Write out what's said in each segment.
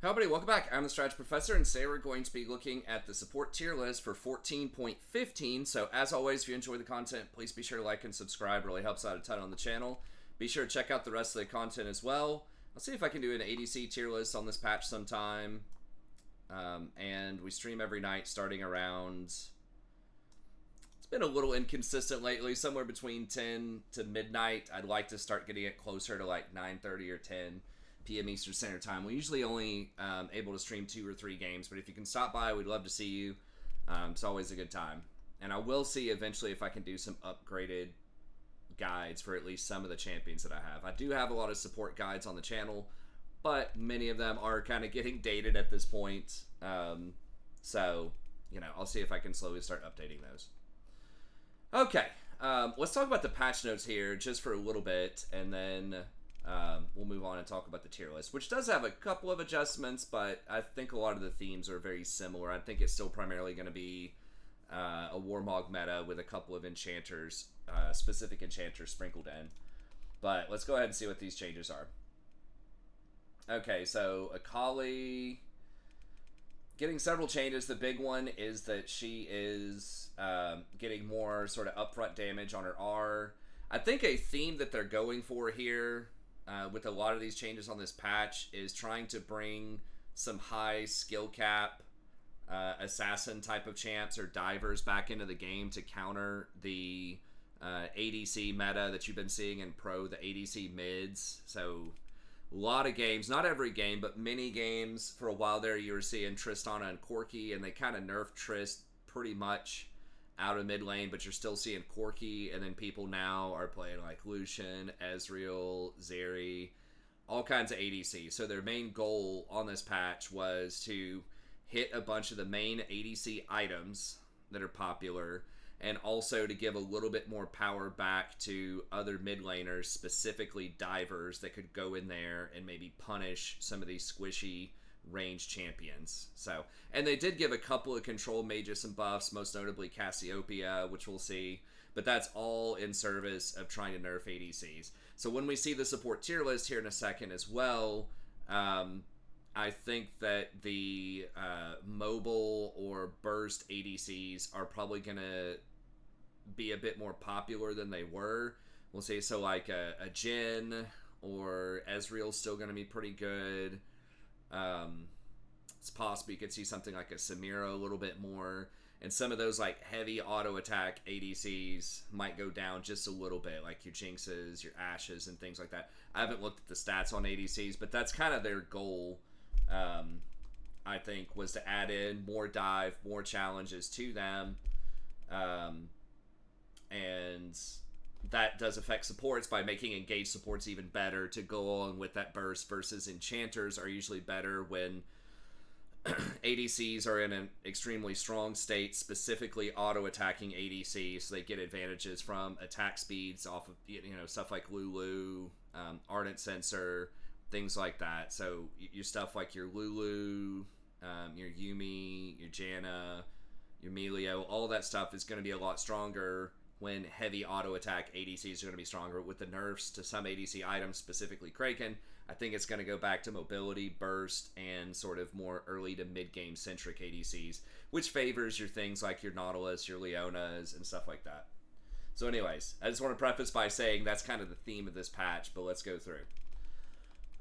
Hello everybody, welcome back. I'm the Strategy Professor, and today we're going to be looking at the support tier list for 14.15. So as always, if you enjoy the content, please be sure to like and subscribe. It really helps out a ton on the channel. Be sure to check out the rest of the content as well. I'll see if I can do an ADC tier list on this patch sometime. And we stream every night starting around... It's been a little inconsistent lately, somewhere between 10 to midnight. I'd like to start getting it closer to like 9:30 or 10 p.m. Eastern Standard Time. We usually only able to stream 2 or 3 games, but if you can stop by, we'd love to see you. It's always a good time. And I will see eventually if I can do some upgraded guides for at least some of the champions that I have. I do have a lot of support guides on the channel, but many of them are kind of getting dated at this point. So, you know, I'll see if I can slowly start updating those. Okay, let's talk about the patch notes here just for a little bit, and then we'll move on and talk about the tier list, which does have a couple of adjustments, but I think a lot of the themes are very similar. I think it's still primarily going to be a Warmog meta with a couple of enchanters, specific enchanters sprinkled in. But let's go ahead and see what these changes are. Okay, so Akali getting several changes. The big one is that she is getting more sort of upfront damage on her R. I think a theme that they're going for here with a lot of these changes on this patch is trying to bring some high skill cap assassin type of champs or divers back into the game to counter the ADC meta that you've been seeing in Pro, the ADC mids. So a lot of games, not every game, but many games for a while there you were seeing Tristana and Corki, and they kind of nerfed Trist pretty much out of mid lane, but you're still seeing Corki, and then people now are playing like Lucian, Ezreal, Zeri, all kinds of ADC. So their main goal on this patch was to hit a bunch of the main ADC items that are popular, and also to give a little bit more power back to other mid laners, specifically divers that could go in there and maybe punish some of these squishy ranged champions. So, and they did give a couple of control mages some buffs, most notably Cassiopeia, which we'll see, but that's all in service of trying to nerf ADCs. So when we see the support tier list here in a second as well, I think that the mobile or burst ADCs are probably going to be a bit more popular than they were. We'll say so like a Jhin or Ezreal's still going to be pretty good. It's possible you could see something like a Samira a little bit more. And some of those like heavy auto attack ADCs might go down just a little bit, like your Jinxes, your Ashes, and things like that. I haven't looked at the stats on ADCs, but that's kind of their goal. I think was to add in more dive, more challenges to them. And that does affect supports by making engaged supports even better to go along with that burst, versus enchanters are usually better when ADCs are in an extremely strong state, specifically auto-attacking ADCs, so they get advantages from attack speeds off of, you know, stuff like Lulu, Ardent Sensor, things like that. So your stuff like your Lulu, your Yumi, your Janna, your Melio, all that stuff is going to be a lot stronger when heavy auto attack ADCs are going to be stronger. With the nerfs to some ADC items, specifically Kraken, I think it's going to go back to mobility, burst, and sort of more early to mid game centric ADCs, which favors your things like your Nautilus, your Leonas, and stuff like that. So anyways, I just want to preface by saying that's kind of the theme of this patch, but let's go through.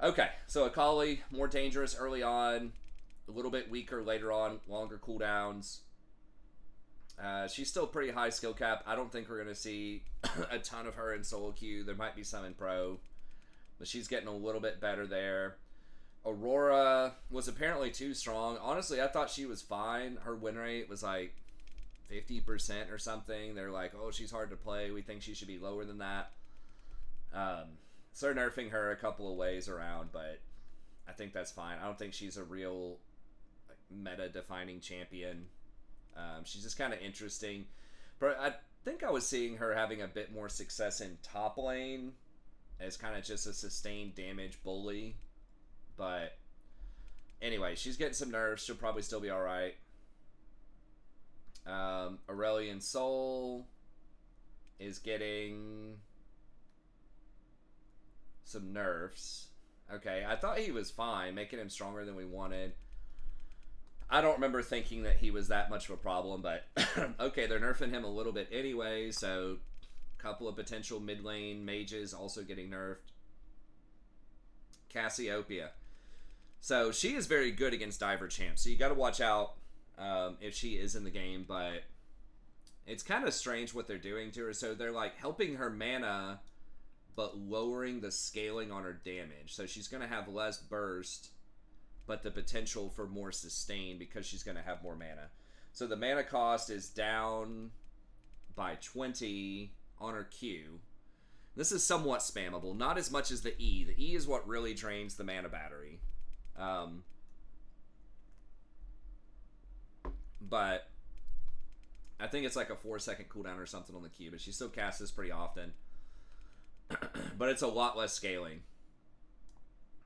Okay, so Akali, more dangerous early on, a little bit weaker later on, longer cooldowns. She's still pretty high skill cap. I don't think we're going to see a ton of her in solo queue. There might be some in pro, but she's getting a little bit better there. Aurora was apparently too strong. Honestly, I thought she was fine. Her win rate was like 50% or something. They're like, oh, she's hard to play. We think she should be lower than that. So they're nerfing her a couple of ways around, but I think that's fine. I don't think she's a real meta-defining champion. She's just kind of interesting. But I think I was seeing her having a bit more success in top lane as kind of just a sustained damage bully. But anyway, she's getting some nerfs. She'll probably still be alright. Aurelion Sol is getting some nerfs. Okay, I thought he was fine, making him stronger than we wanted. I don't remember thinking that he was that much of a problem, but okay, they're nerfing him a little bit anyway, so a couple of potential mid lane mages also getting nerfed. Cassiopeia. So she is very good against diver champs, so you got to watch out if she is in the game, but it's kind of strange what they're doing to her. So they're like helping her mana, but lowering the scaling on her damage. So she's going to have less burst, but the potential for more sustain because she's going to have more mana. So the mana cost is down by 20 on her Q. This is somewhat spammable, not as much as the E. The E is what really drains the mana battery. But I think it's like a 4-second cooldown or something on the Q, but she still casts this pretty often. But it's a lot less scaling.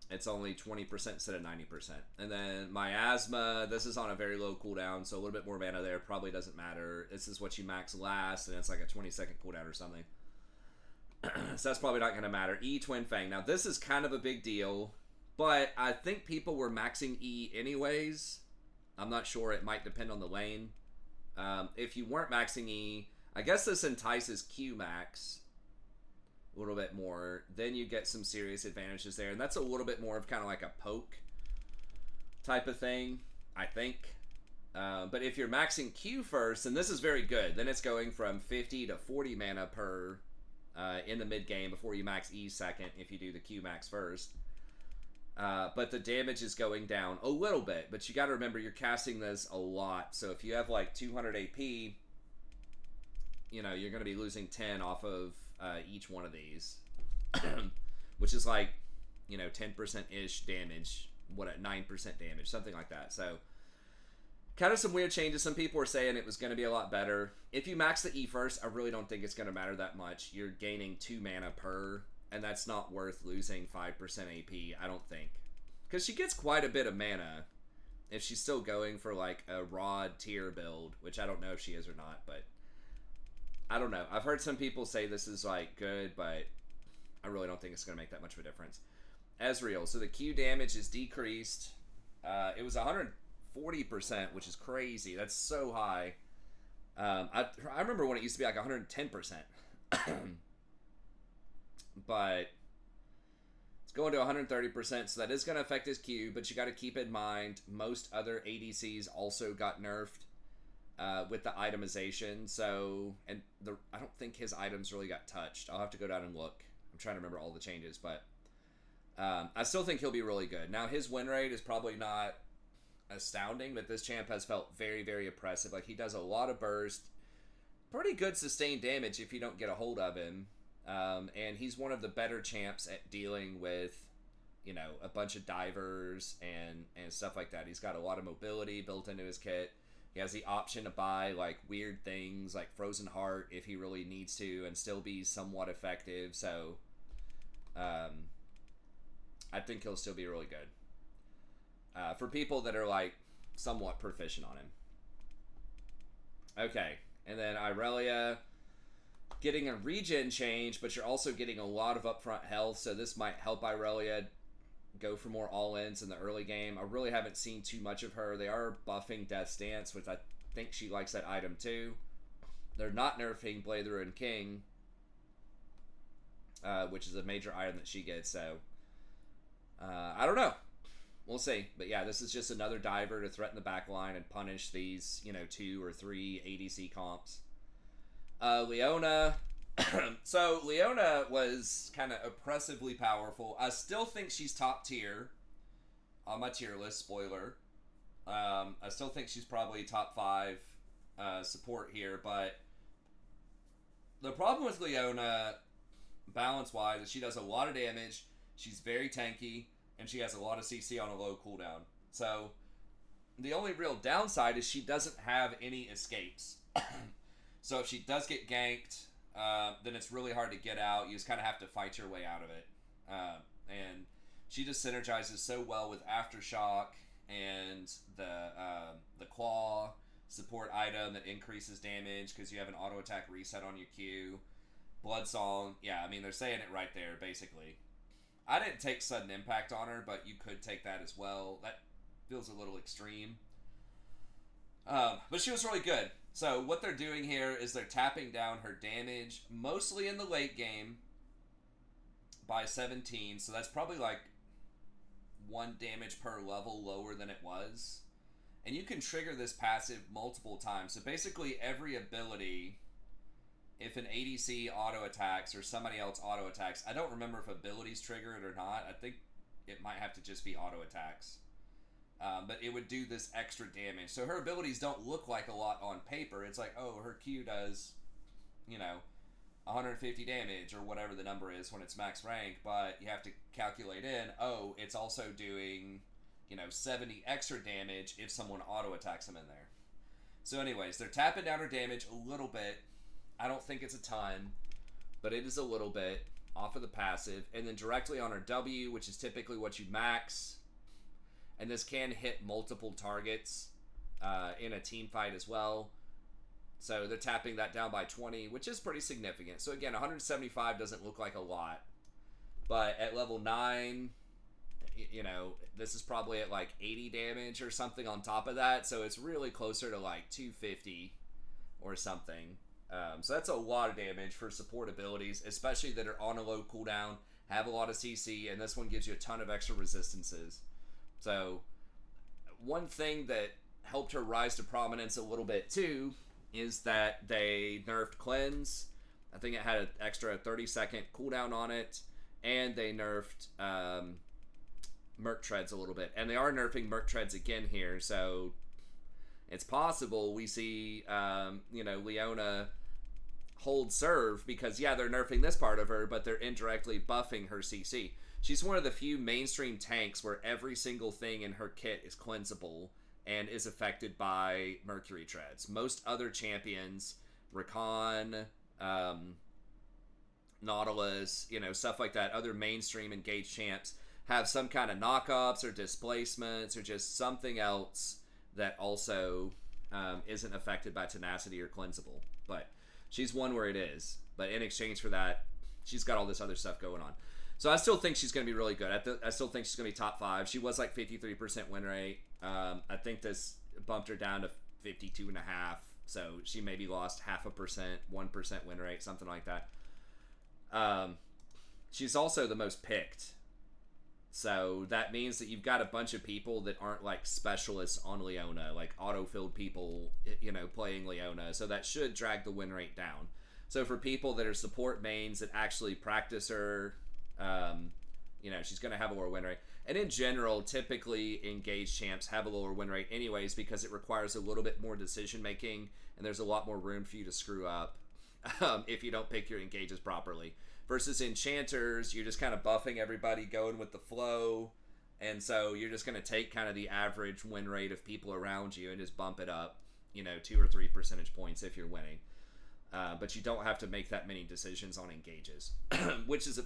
It's only 20% instead of 90%. And then Miasma, this is on a very low cooldown, so a little bit more mana there probably doesn't matter. This is what you max last, and it's like a 20-second cooldown or something. So that's probably not going to matter. E Twin Fang. Now this is kind of a big deal, but I think people were maxing E anyways. I'm not sure. It might depend on the lane. If you weren't maxing E, I guess this entices Q max a little bit more. Then you get some serious advantages there, and that's a little bit more of kind of like a poke type of thing, I think. But if you're maxing Q first, and this is very good, then it's going from 50 to 40 mana per in the mid game before you max E second if you do the Q max first. But the damage is going down a little bit, but you got to remember you're casting this a lot. So if you have like 200 AP, you know, you're going to be losing 10 off of each one of these, which is like, you know, 10%-ish damage, what at 9% damage, something like that. So kind of some weird changes. Some people were saying it was going to be a lot better. If you max the E first, I really don't think it's going to matter that much. You're gaining 2 mana per, and that's not worth losing 5% AP, I don't think. Because she gets quite a bit of mana if she's still going for like a Rod tier build, which I don't know if she is or not, but I don't know. I've heard some people say this is like good, but I really don't think it's going to make that much of a difference. Ezreal. So the Q damage is decreased. It was 140%, which is crazy. That's so high. I remember when it used to be like 110%. But it's going to 130%, so that is going to affect his Q, but you got to keep in mind most other ADCs also got nerfed with the itemization. So, and I don't think his items really got touched. I'll have to go down and look. I'm trying to remember all the changes, but I still think he'll be really good. Now, his win rate is probably not astounding, but this champ has felt very, very oppressive. Like, he does a lot of burst, pretty good sustained damage if you don't get a hold of him. And he's one of the better champs at dealing with, you know, a bunch of divers and stuff like that. He's got a lot of mobility built into his kit. He has the option to buy like weird things like Frozen Heart if he really needs to and still be somewhat effective. So I think he'll still be really good for people that are like somewhat proficient on him. Okay, and then Irelia getting a regen change, but you're also getting a lot of upfront health, so this might help Irelia go for more all-ins in the early game. I really haven't seen too much of her. They are buffing Death's Dance, which I think she likes that item too. They're not nerfing Blade the Ruined King, which is a major item that she gets, so I don't know. We'll see. But yeah, this is just another diver to threaten the back line and punish these, you know, 2 or 3 ADC comps. Leona. So Leona was kind of oppressively powerful. I still think she's top tier on my tier list. Spoiler. I still think she's probably top 5 support here, but the problem with Leona, balance-wise, is she does a lot of damage. She's very tanky, and she has a lot of CC on a low cooldown. So the only real downside is she doesn't have any escapes. So if she does get ganked, then it's really hard to get out. You just kind of have to fight your way out of it. And she just synergizes so well with Aftershock and the Claw support item that increases damage because you have an auto attack reset on your Q. Blood Song, yeah, I mean, they're saying it right there, basically. I didn't take sudden impact on her, but you could take that as well. That feels a little extreme. But she was really good. So what they're doing here is they're tapping down her damage, mostly in the late game, by 17. So that's probably like 1 damage per level lower than it was. And you can trigger this passive multiple times. So basically every ability, if an ADC auto attacks or somebody else auto attacks, I don't remember if abilities trigger it or not. I think it might have to just be auto attacks. But it would do this extra damage. So her abilities don't look like a lot on paper. It's like, oh, her Q does, 150 damage or whatever the number is when it's max rank. But you have to calculate in, oh, it's also doing, 70 extra damage if someone auto attacks them in there. So anyways, they're tapping down her damage a little bit. I don't think it's a ton, but it is a little bit off of the passive. And then directly on her W, which is typically what you max. And this can hit multiple targets in a team fight as well. So they're tapping that down by 20, which is pretty significant. So again, 175 doesn't look like a lot. But at level 9, this is probably at like 80 damage or something on top of that. So it's really closer to like 250 or something. So that's a lot of damage for support abilities, especially that are on a low cooldown, have a lot of CC, and this one gives you a ton of extra resistances. So, one thing that helped her rise to prominence a little bit too is that they nerfed Cleanse. I think it had an extra 30-second cooldown on it, and they nerfed Merc Treads a little bit. And they are nerfing Merc Treads again here, so it's possible we see, Leona hold serve because, yeah, they're nerfing this part of her, but they're indirectly buffing her CC. She's one of the few mainstream tanks where every single thing in her kit is cleansable and is affected by Mercury Treads. Most other champions, Rakan, Nautilus, stuff like that, other mainstream engaged champs, have some kind of knockups or displacements or just something else that also isn't affected by tenacity or cleansable. But she's one where it is. But in exchange for that, she's got all this other stuff going on. So I still think she's going to be really good. I still think she's going to be top 5. She was like 53% win rate. I think this bumped her down to 52.5. So she maybe lost 0.5%, 1% win rate, something like that. She's also the most picked. So that means that you've got a bunch of people that aren't like specialists on Leona, like auto-filled people, playing Leona. So that should drag the win rate down. So for people that are support mains that actually practice her, she's going to have a lower win rate. And in general, typically engaged champs have a lower win rate anyways because it requires a little bit more decision making and there's a lot more room for you to screw up if you don't pick your engages properly. Versus enchanters, you're just kind of buffing everybody, going with the flow, and so you're just going to take kind of the average win rate of people around you and just bump it up, 2 or 3 percentage points if you're winning. But you don't have to make that many decisions on engages, which is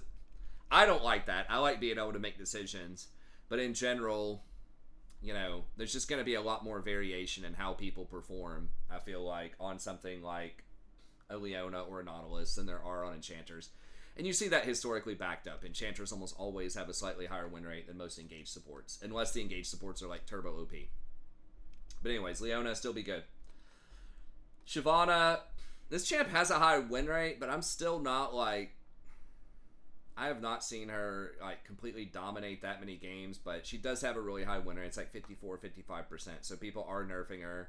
I don't like that. I like being able to make decisions, but in general, there's just going to be a lot more variation in how people perform, I feel like, on something like a Leona or a Nautilus than there are on enchanters. And you see that historically backed up. Enchanters almost always have a slightly higher win rate than most engaged supports, unless the engaged supports are like turbo OP. But anyways, Leona still be good. Shyvana, this champ has a high win rate, but I'm still not like, I have not seen her like completely dominate that many games, but she does have a really high win rate. It's like 54, 55%. So people are nerfing her.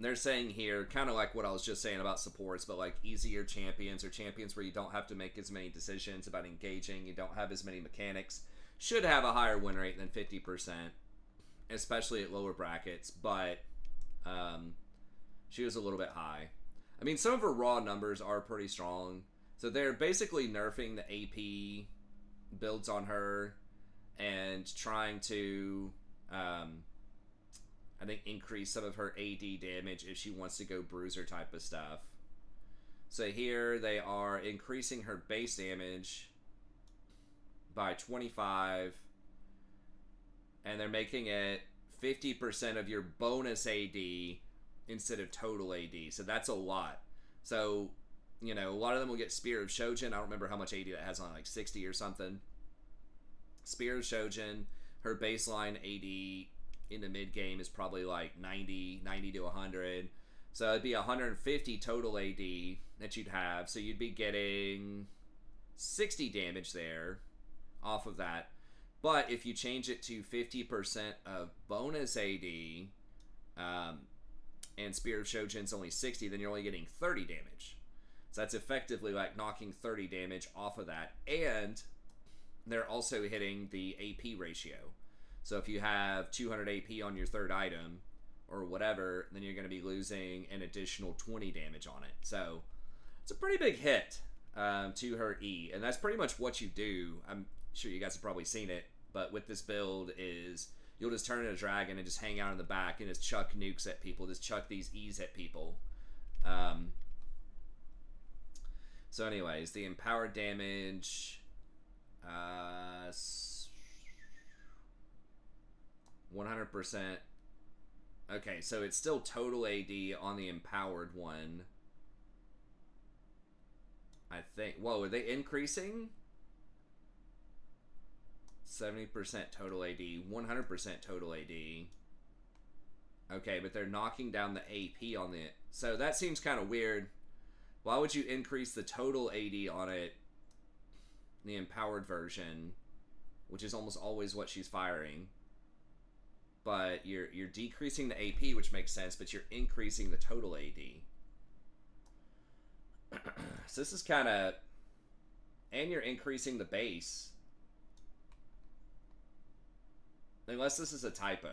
They're saying here, kind of like what I was just saying about supports, but like easier champions or champions where you don't have to make as many decisions about engaging, you don't have as many mechanics, should have a higher win rate than 50%, especially at lower brackets, but she was a little bit high. I mean, some of her raw numbers are pretty strong, so they're basically nerfing the AP builds on her and trying to I think increase some of her AD damage if she wants to go bruiser type of stuff. So here they are increasing her base damage by 25, and they're making it 50% of your bonus AD instead of total AD. So that's a lot. So You know, a lot of them will get Spear of Shojin. I don't remember how much AD that has on, like 60 or something. Spear of Shojin, her baseline AD in the mid game is probably like 90 to 100. So it'd be 150 total AD that you'd have. So you'd be getting 60 damage there off of that. But if you change it to 50% of bonus AD, and Spear of Shojin's only 60, then you're only getting 30 damage. So that's effectively like knocking 30 damage off of that. And they're also hitting the AP ratio. So if you have 200 AP on your third item or whatever, then you're going to be losing an additional 20 damage on it. So it's a pretty big hit to her E. And that's pretty much what you do. I'm sure you guys have probably seen it. But with this build is you'll just turn into a dragon and just hang out in the back and just chuck nukes at people. Just chuck these E's at people. So anyways, the empowered damage... 100%. Okay, so it's still total AD on the empowered one. I think. Whoa, are they increasing? 70% total AD, 100% total AD. Okay, but they're knocking down the AP on it. So that seems kind of weird. Why would you increase the total AD on it? The empowered version, which is almost always what she's firing. But you're decreasing the AP, which makes sense, but you're increasing the total AD. So this is kind of... And you're increasing the base. Unless this is a typo.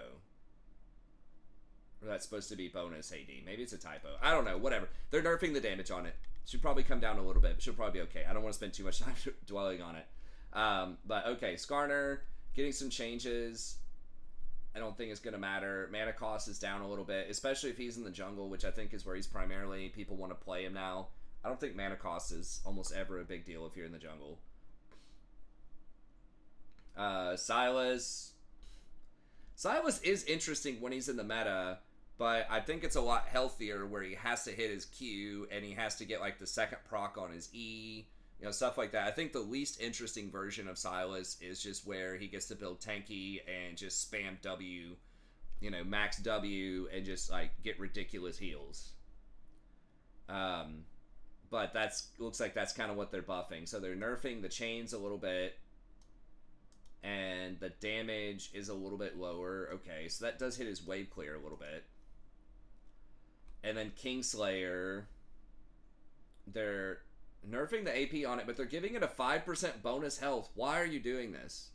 Or that's supposed to be bonus AD. Maybe it's a typo. I don't know. Whatever. They're nerfing the damage on it. Should probably come down a little bit, but she'll probably be okay. I don't want to spend too much time dwelling on it. But okay, Skarner getting some changes. I don't think it's going to matter. Mana cost is down a little bit, especially if he's in the jungle, which I think is where he's primarily, people want to play him now. I don't think mana cost is almost ever a big deal if you're in the jungle. Silas is interesting when he's in the meta, but I think it's a lot healthier where he has to hit his Q and he has to get like the second proc on his E, you know, stuff like that. I think the least interesting version of Silas is just where he gets to build tanky and just spam W, you know, max W and just like get ridiculous heals. But looks like that's kind of what they're buffing. So they're nerfing the chains a little bit. And the damage is a little bit lower. Okay, so that does hit his wave clear a little bit. And then Kingslayer, they're nerfing the AP on it, but they're giving it a 5% bonus health. Why are you doing this?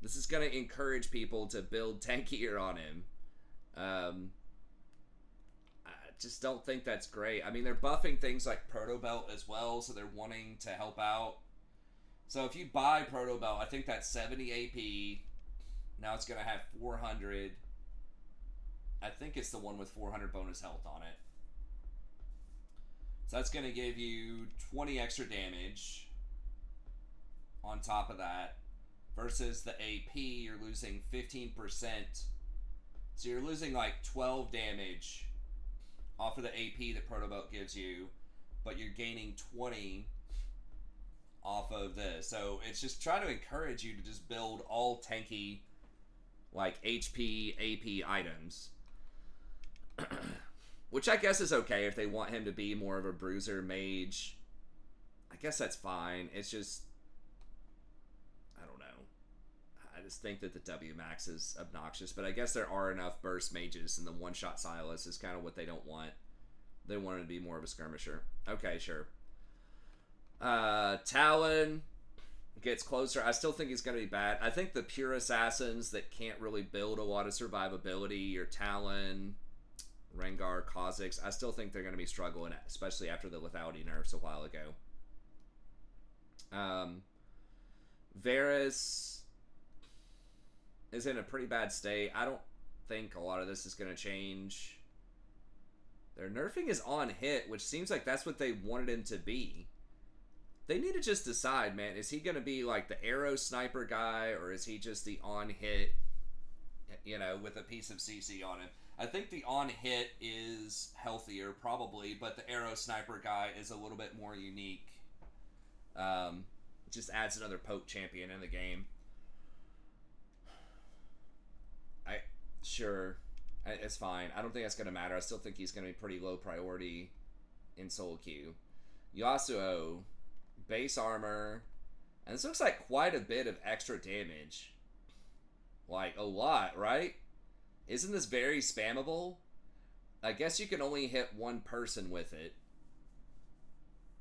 This is going to encourage people to build tankier on him. I just don't think that's great. I mean, they're buffing things like Proto Belt as well, so they're wanting to help out. So if you buy Proto Belt, I think that's 70 AP. Now it's going to have 400. I think it's the one with 400 bonus health on it. So that's going to give you 20 extra damage on top of that. Versus the AP, you're losing 15%. So you're losing like 12 damage off of the AP that Proto Belt gives you. But you're gaining 20 off of this. So it's just trying to encourage you to just build all tanky, like HP, AP items. Which I guess is okay if they want him to be more of a bruiser mage. I guess that's fine. It's just, I don't know. I just think that the W max is obnoxious. But I guess there are enough burst mages, and the one-shot Silas is kind of what they don't want. They want him to be more of a skirmisher. Okay, sure. Talon gets closer. I still think he's going to be bad. I think the pure assassins that can't really build a lot of survivability, your Talon, Rengar, Kha'Zix, I still think they're going to be struggling, especially after the lethality nerfs a while ago. Varus is in a pretty bad state. I don't think a lot of this is going to change. Their nerfing is on hit, which seems like that's what they wanted him to be. They need to just decide, man. Is he going to be like the arrow sniper guy, or is he just the on hit you know, with a piece of CC on him. I think the on hit is healthier, probably, but the arrow sniper guy is a little bit more unique. Just adds another poke champion in the game. It's fine. I don't think that's going to matter. I still think he's going to be pretty low priority in solo queue. Yasuo, base armor, and this looks like quite a bit of extra damage. Like, a lot, right? Isn't this very spammable? I guess you can only hit one person with it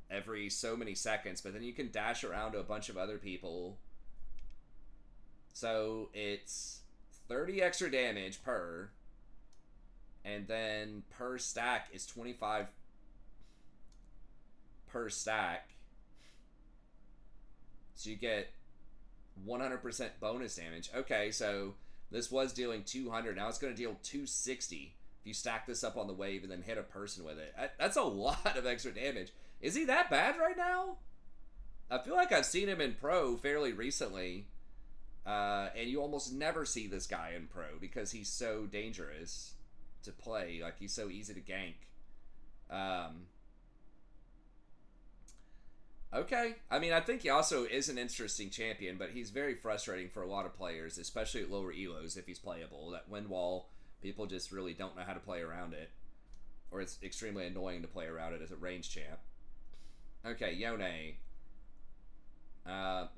every so many seconds, but then you can dash around to a bunch of other people. So it's 30 extra damage per, and then per stack is 25 per stack. So you get 100% bonus damage. Okay, so this was dealing 200. Now it's going to deal 260 if you stack this up on the wave and then hit a person with it. That's a lot of extra damage. Is he that bad right now? I feel like I've seen him in pro fairly recently. And you almost never see this guy in pro because he's so dangerous to play. Like, he's so easy to gank. Okay. I mean, I think he also is an interesting champion, but he's very frustrating for a lot of players, especially at lower elos if he's playable. That wind wall, people just really don't know how to play around it. Or it's extremely annoying to play around it as a range champ. Okay, Yone.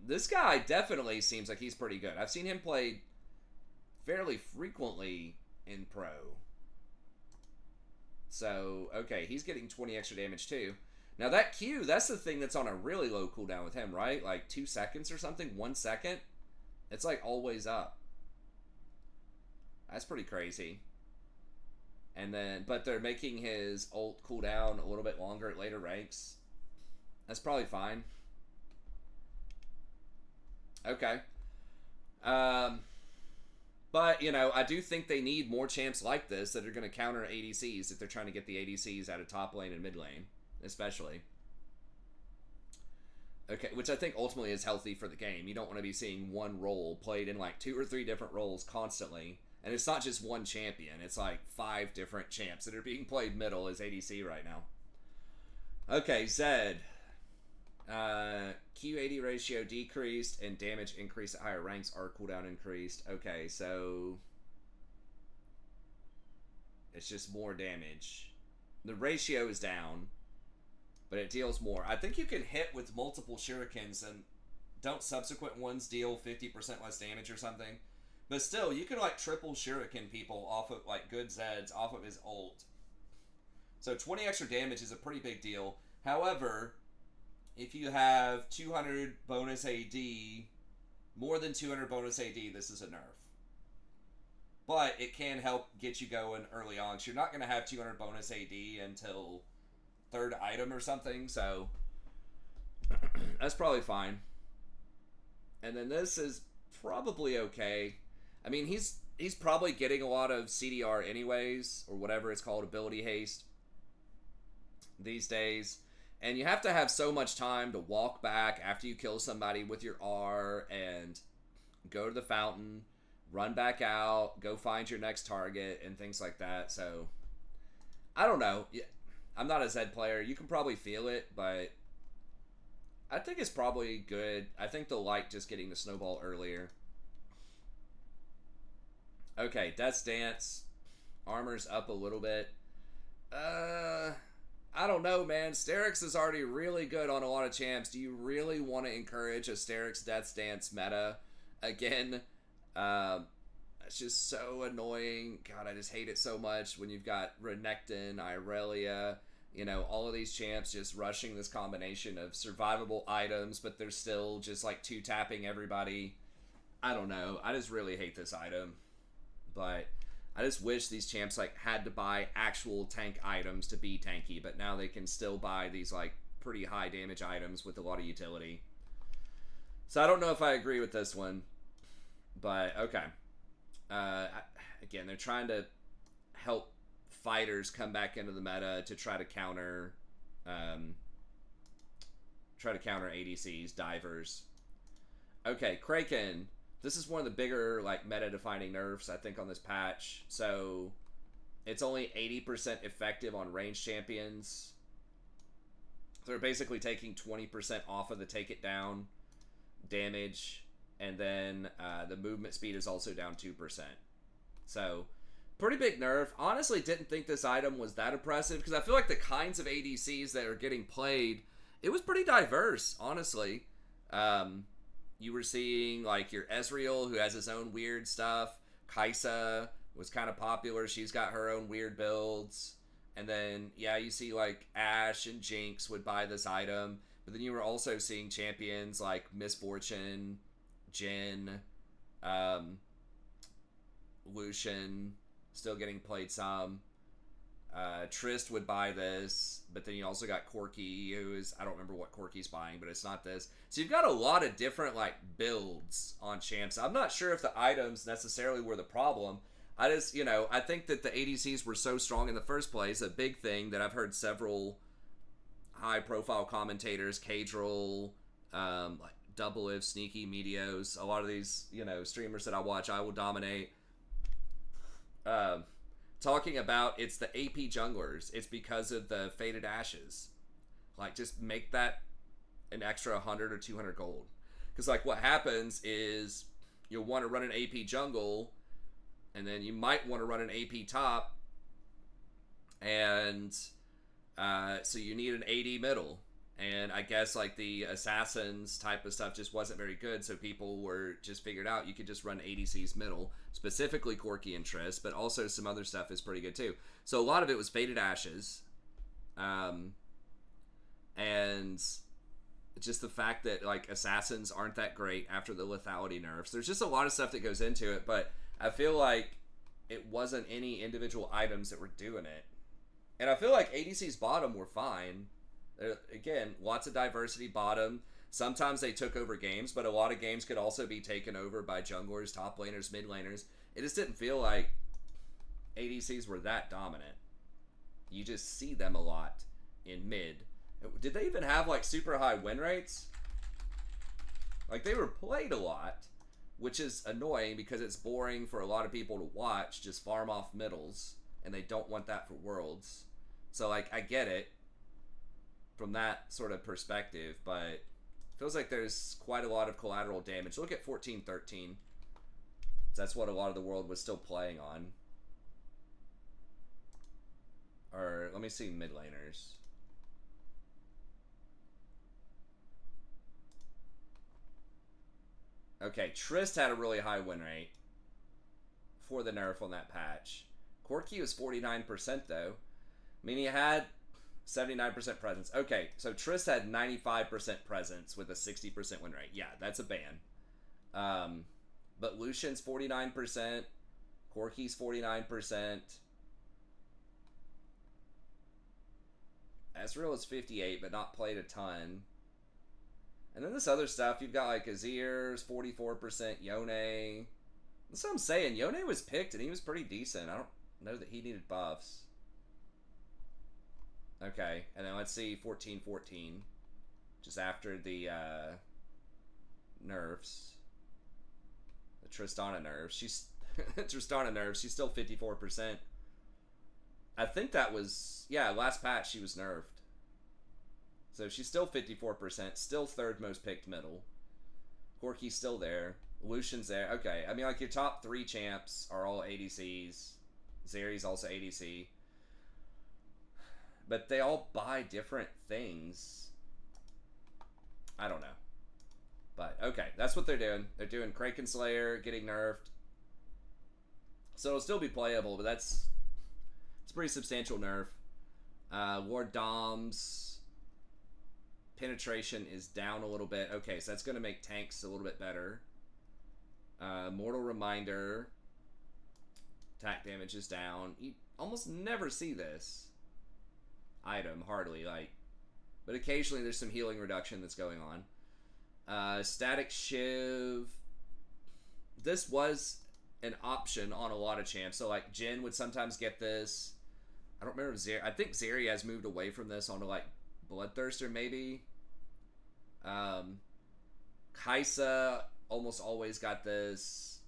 This guy definitely seems like he's pretty good. I've seen him play fairly frequently in pro. So, okay, he's getting 20 extra damage too. Now that Q, that's the thing that's on a really low cooldown with him, right? Like 2 seconds or something? 1 second? It's like always up. That's pretty crazy. And then, but they're making his ult cooldown a little bit longer at later ranks. That's probably fine. Okay. But, you know, I do think they need more champs like this that are going to counter ADCs if they're trying to get the ADCs out of top lane and mid lane, especially. Okay, which I think ultimately is healthy for the game. You don't want to be seeing one role played in like 2 or 3 different roles constantly. And it's not just one champion. It's like 5 different champs that are being played middle as ADC right now. Okay, Zed. Q80 ratio decreased and damage increased at higher ranks. R cooldown increased. Okay, so it's just more damage. The ratio is down, but it deals more. I think you can hit with multiple shurikens and don't subsequent ones deal 50% less damage or something. But still, you can like triple shuriken people off of like good Zeds off of his ult. So 20 extra damage is a pretty big deal. However, if you have 200 bonus AD, more than 200 bonus AD, this is a nerf. But it can help get you going early on. So you're not going to have 200 bonus AD until 3rd item or something. So that's probably fine. And then this is probably okay. I mean, he's probably getting a lot of CDR anyways, or whatever it's called, ability haste, these days. And you have to have so much time to walk back after you kill somebody with your R and go to the fountain, run back out, go find your next target, and things like that. So, I don't know. I'm not a Zed player. You can probably feel it, but I think it's probably good. I think they'll like just getting the snowball earlier. Okay, Death's Dance. Armor's up a little bit. I don't know, man. Sterix is already really good on a lot of champs. Do you really want to encourage a Sterix Death's Dance meta again? It's just so annoying. God, I just hate it so much when you've got Renekton, Irelia, you know, all of these champs just rushing this combination of survivable items, but they're still just like 2-tapping everybody. I don't know. I just really hate this item. But I just wish these champs like had to buy actual tank items to be tanky, but now they can still buy these like pretty high damage items with a lot of utility. So I don't know if I agree with this one, but okay. Again, they're trying to help fighters come back into the meta to try to counter ADCs, divers. Okay, Kraken. this is one of the bigger like meta-defining nerfs I think on this patch. So it's only 80% effective on ranged champions. So they're basically taking 20% off of the take it down damage, and then the movement speed is also down 2%. So pretty big nerf. Honestly, didn't think this item was that impressive because I feel like the kinds of ADCs that are getting played, it was pretty diverse, honestly. You were seeing like your Ezreal, who has his own weird stuff. Kaisa was kind of popular. She's got her own weird builds. And then, yeah, you see like Ashe and Jinx would buy this item. But then you were also seeing champions like Misfortune, Jhin, Lucian, still getting played some. Trist would buy this, but then you also got Corki, who is, I don't remember what Corki's buying, but it's not this. So you've got a lot of different like builds on champs. I'm not sure if the items necessarily were the problem. I just, I think that the ADCs were so strong in the first place. A big thing that I've heard several high profile commentators, Cadril, like Double If, Sneaky, Meteos, a lot of these, streamers that I watch, I Will Dominate, talking about it's the AP junglers. It's because of the Faded Ashes. Like, just make that an extra 100 or 200 gold. Because, like, what happens is you'll want to run an AP jungle, and then you might want to run an AP top, and so you need an AD middle. And I guess, like, the Assassins type of stuff just wasn't very good, so people were just figured out you could just run ADC's middle, specifically Corki and Triss, but also some other stuff is pretty good, too. So a lot of it was Faded Ashes. And just the fact that, like, Assassins aren't that great after the lethality nerfs. There's just a lot of stuff that goes into it, but I feel like it wasn't any individual items that were doing it. And I feel like ADC's bottom were fine. Again, lots of diversity bottom. Sometimes they took over games, but a lot of games could also be taken over by junglers, top laners, mid laners. It just didn't feel like ADCs were that dominant. You just see them a lot in mid. Did they even have like super high win rates? Like, they were played a lot, which is annoying because it's boring for a lot of people to watch, just farm off middles, and they don't want that for Worlds. So, like, I get it from that sort of perspective, but it feels like there's quite a lot of collateral damage. Look at 14-13. That's what a lot of the world was still playing on. Or, let me see mid laners. Okay, Trist had a really high win rate for the nerf on that patch. Corki was 49% though. I mean, he had 79% presence. Okay, so Trist had 95% presence with a 60% win rate. Yeah, that's a ban. But Lucian's 49%. Corki's 49%. Ezreal is 58, but not played a ton. And then this other stuff, you've got like Azir's 44%, Yone. That's what I'm saying. Yone was picked and he was pretty decent. I don't know that he needed buffs. Okay, and then let's see 14-14. Just after the nerfs. The Tristana nerfs. She's Tristana nerfs. She's still 54%. I think that was, yeah, last patch she was nerfed. So she's still 54%, still third most picked middle. Corki's still there. Lucian's there. Okay, I mean, like, your top 3 champs are all ADCs. Zeri's also ADC. But they all buy different things. I don't know. But, okay, that's what they're doing. They're doing Kraken Slayer, getting nerfed. So it'll still be playable, but it's a pretty substantial nerf. Lord Dom's penetration is down a little bit. Okay, so that's going to make tanks a little bit better. Mortal Reminder. Attack damage is down. You almost never see this item, hardly. But occasionally there's some healing reduction that's going on. Static Shiv. This was an option on a lot of champs. So, like, Jhin would sometimes get this. I don't remember if Zeri... I think Zeri has moved away from this onto, like, Bloodthirster, maybe. Kaisa almost always got this.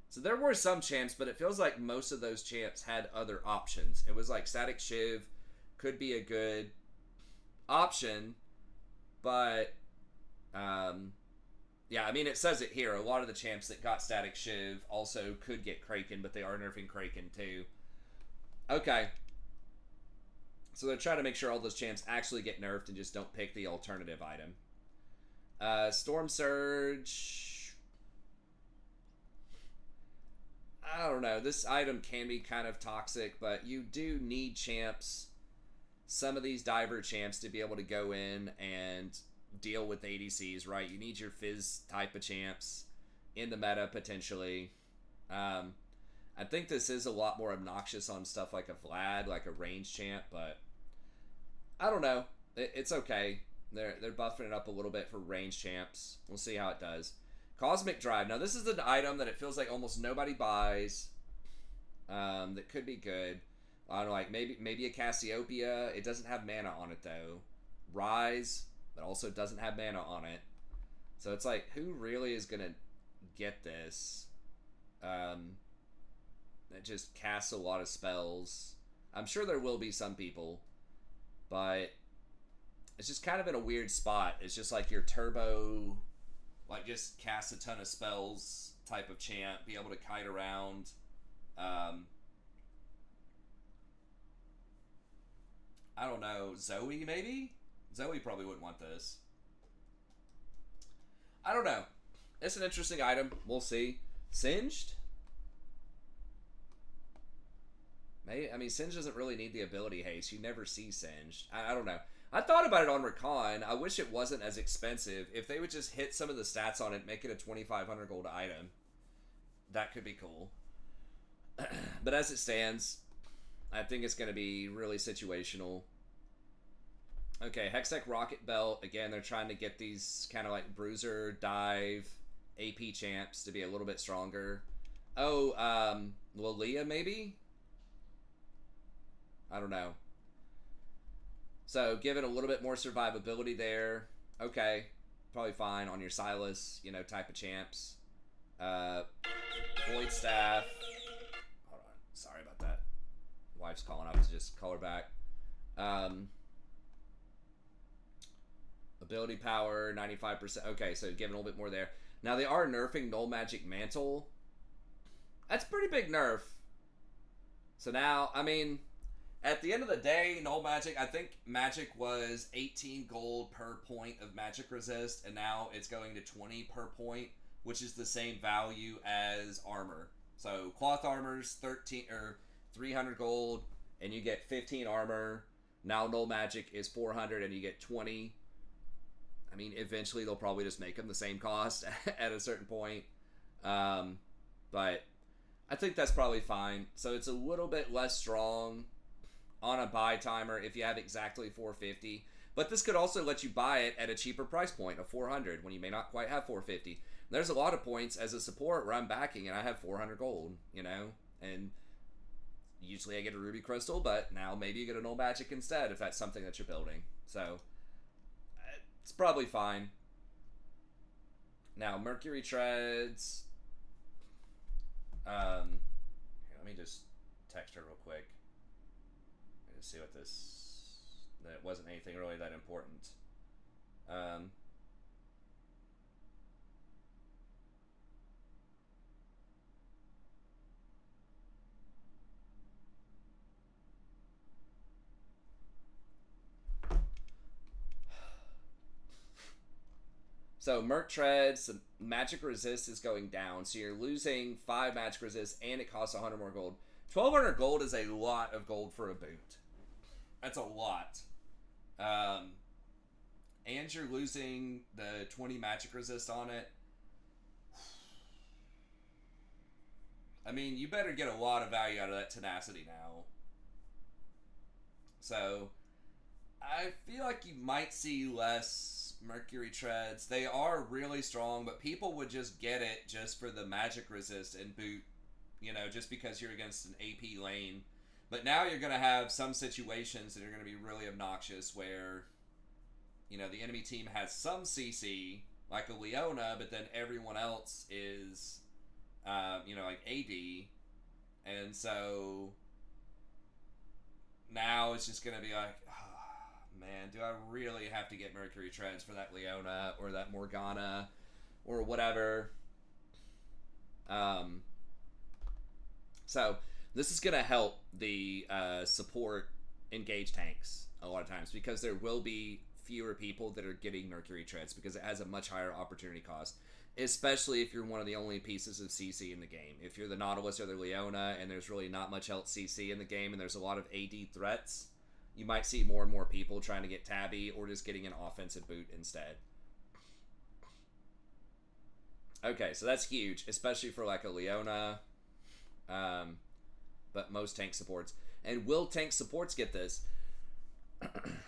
So there were some champs, but it feels like most of those champs had other options. It was like Static Shiv could be a good option, but yeah, I mean, it says it here. A lot of the champs that got Static Shiv also could get Kraken, but they are nerfing Kraken too. Okay. So they're trying to make sure all those champs actually get nerfed and just don't pick the alternative item. Storm Surge. I don't know. This item can be kind of toxic, but you do need champs, some of these diver champs, to be able to go in and deal with ADCs, right? You need your Fizz type of champs in the meta, potentially. I think this is a lot more obnoxious on stuff like a Vlad, like a range champ, but I don't know. It's okay. They're buffing it up a little bit for range champs. We'll see how it does. Cosmic Drive. Now, this is an item that it feels like almost nobody buys. That could be good. I don't know, like maybe a Cassiopeia. It doesn't have mana on it though. Rise, but also doesn't have mana on it. So it's like, who really is gonna get this? It just casts a lot of spells. I'm sure there will be some people, but it's just kind of in a weird spot. It's just like your turbo, like just cast a ton of spells type of champ, be able to kite around. I don't know, Zoe maybe? Zoe probably wouldn't want this. I don't know. It's an interesting item. We'll see. Singed? Maybe, I mean, Singed doesn't really need the ability haste. You never see Singed. I don't know. I thought about it on Rakan. I wish it wasn't as expensive. If they would just hit some of the stats on it, make it a 2,500 gold item, that could be cool. But as it stands, I think it's going to be really situational. Okay, Hextech Rocket Belt. Again, they're trying to get these kind of like Bruiser, Dive, AP champs to be a little bit stronger. Oh, Lilia maybe? I don't know. So, give it a little bit more survivability there. Okay, probably fine on your Silas, you know, type of champs. Void Staff. Hold on, sorry about that. Wife's calling, I have to just call her back. Ability power, 95%. Okay, so give it a little bit more there. Now, they are nerfing Null Magic Mantle. That's a pretty big nerf. So now, I mean, at the end of the day, Null Magic, I think Magic was 18 gold per point of Magic Resist, and now it's going to 20 per point, which is the same value as armor. So Cloth Armor's 300 gold, and you get 15 armor. Now Null Magic is 400, and you get 20. I mean, eventually they'll probably just make them the same cost at a certain point. But I think that's probably fine. So it's a little bit less strong on a buy timer if you have exactly 450. But this could also let you buy it at a cheaper price point of 400 when you may not quite have 450. There's a lot of points as a support where I'm backing and I have 400 gold, you know? And usually I get a Ruby Crystal, but now maybe you get a Null Magic instead if that's something that you're building. So it's probably fine. Now, Mercury Treads. Here, let me just text her real quick. Let's see what this... That wasn't anything really that important. So, Merc Treads, Magic Resist is going down. So, you're losing 5 Magic Resist, and it costs 100 more gold. 1,200 gold is a lot of gold for a boot. That's a lot. And you're losing the 20 Magic Resist on it. I mean, you better get a lot of value out of that Tenacity now. So, I feel like you might see less Mercury Treads. They are really strong, but people would just get it just for the Magic Resist and boot, you know, just because you're against an AP lane. But now you're going to have some situations that are going to be really obnoxious where, you know, the enemy team has some CC, like a Leona, but then everyone else is, like AD, and so now it's just gonna be like, oh, man, do I really have to get Mercury Treads for that Leona or that Morgana or whatever? Um, so this is gonna help the support engage tanks a lot of times because there will be fewer people that are getting Mercury Treads because it has a much higher opportunity cost, especially if you're one of the only pieces of CC in the game. If you're the Nautilus or the Leona and there's really not much else CC in the game and there's a lot of AD threats, you might see more and more people trying to get Tabby or just getting an offensive boot instead. Okay, so that's huge, especially for like a Leona, but most tank supports. And will tank supports get this?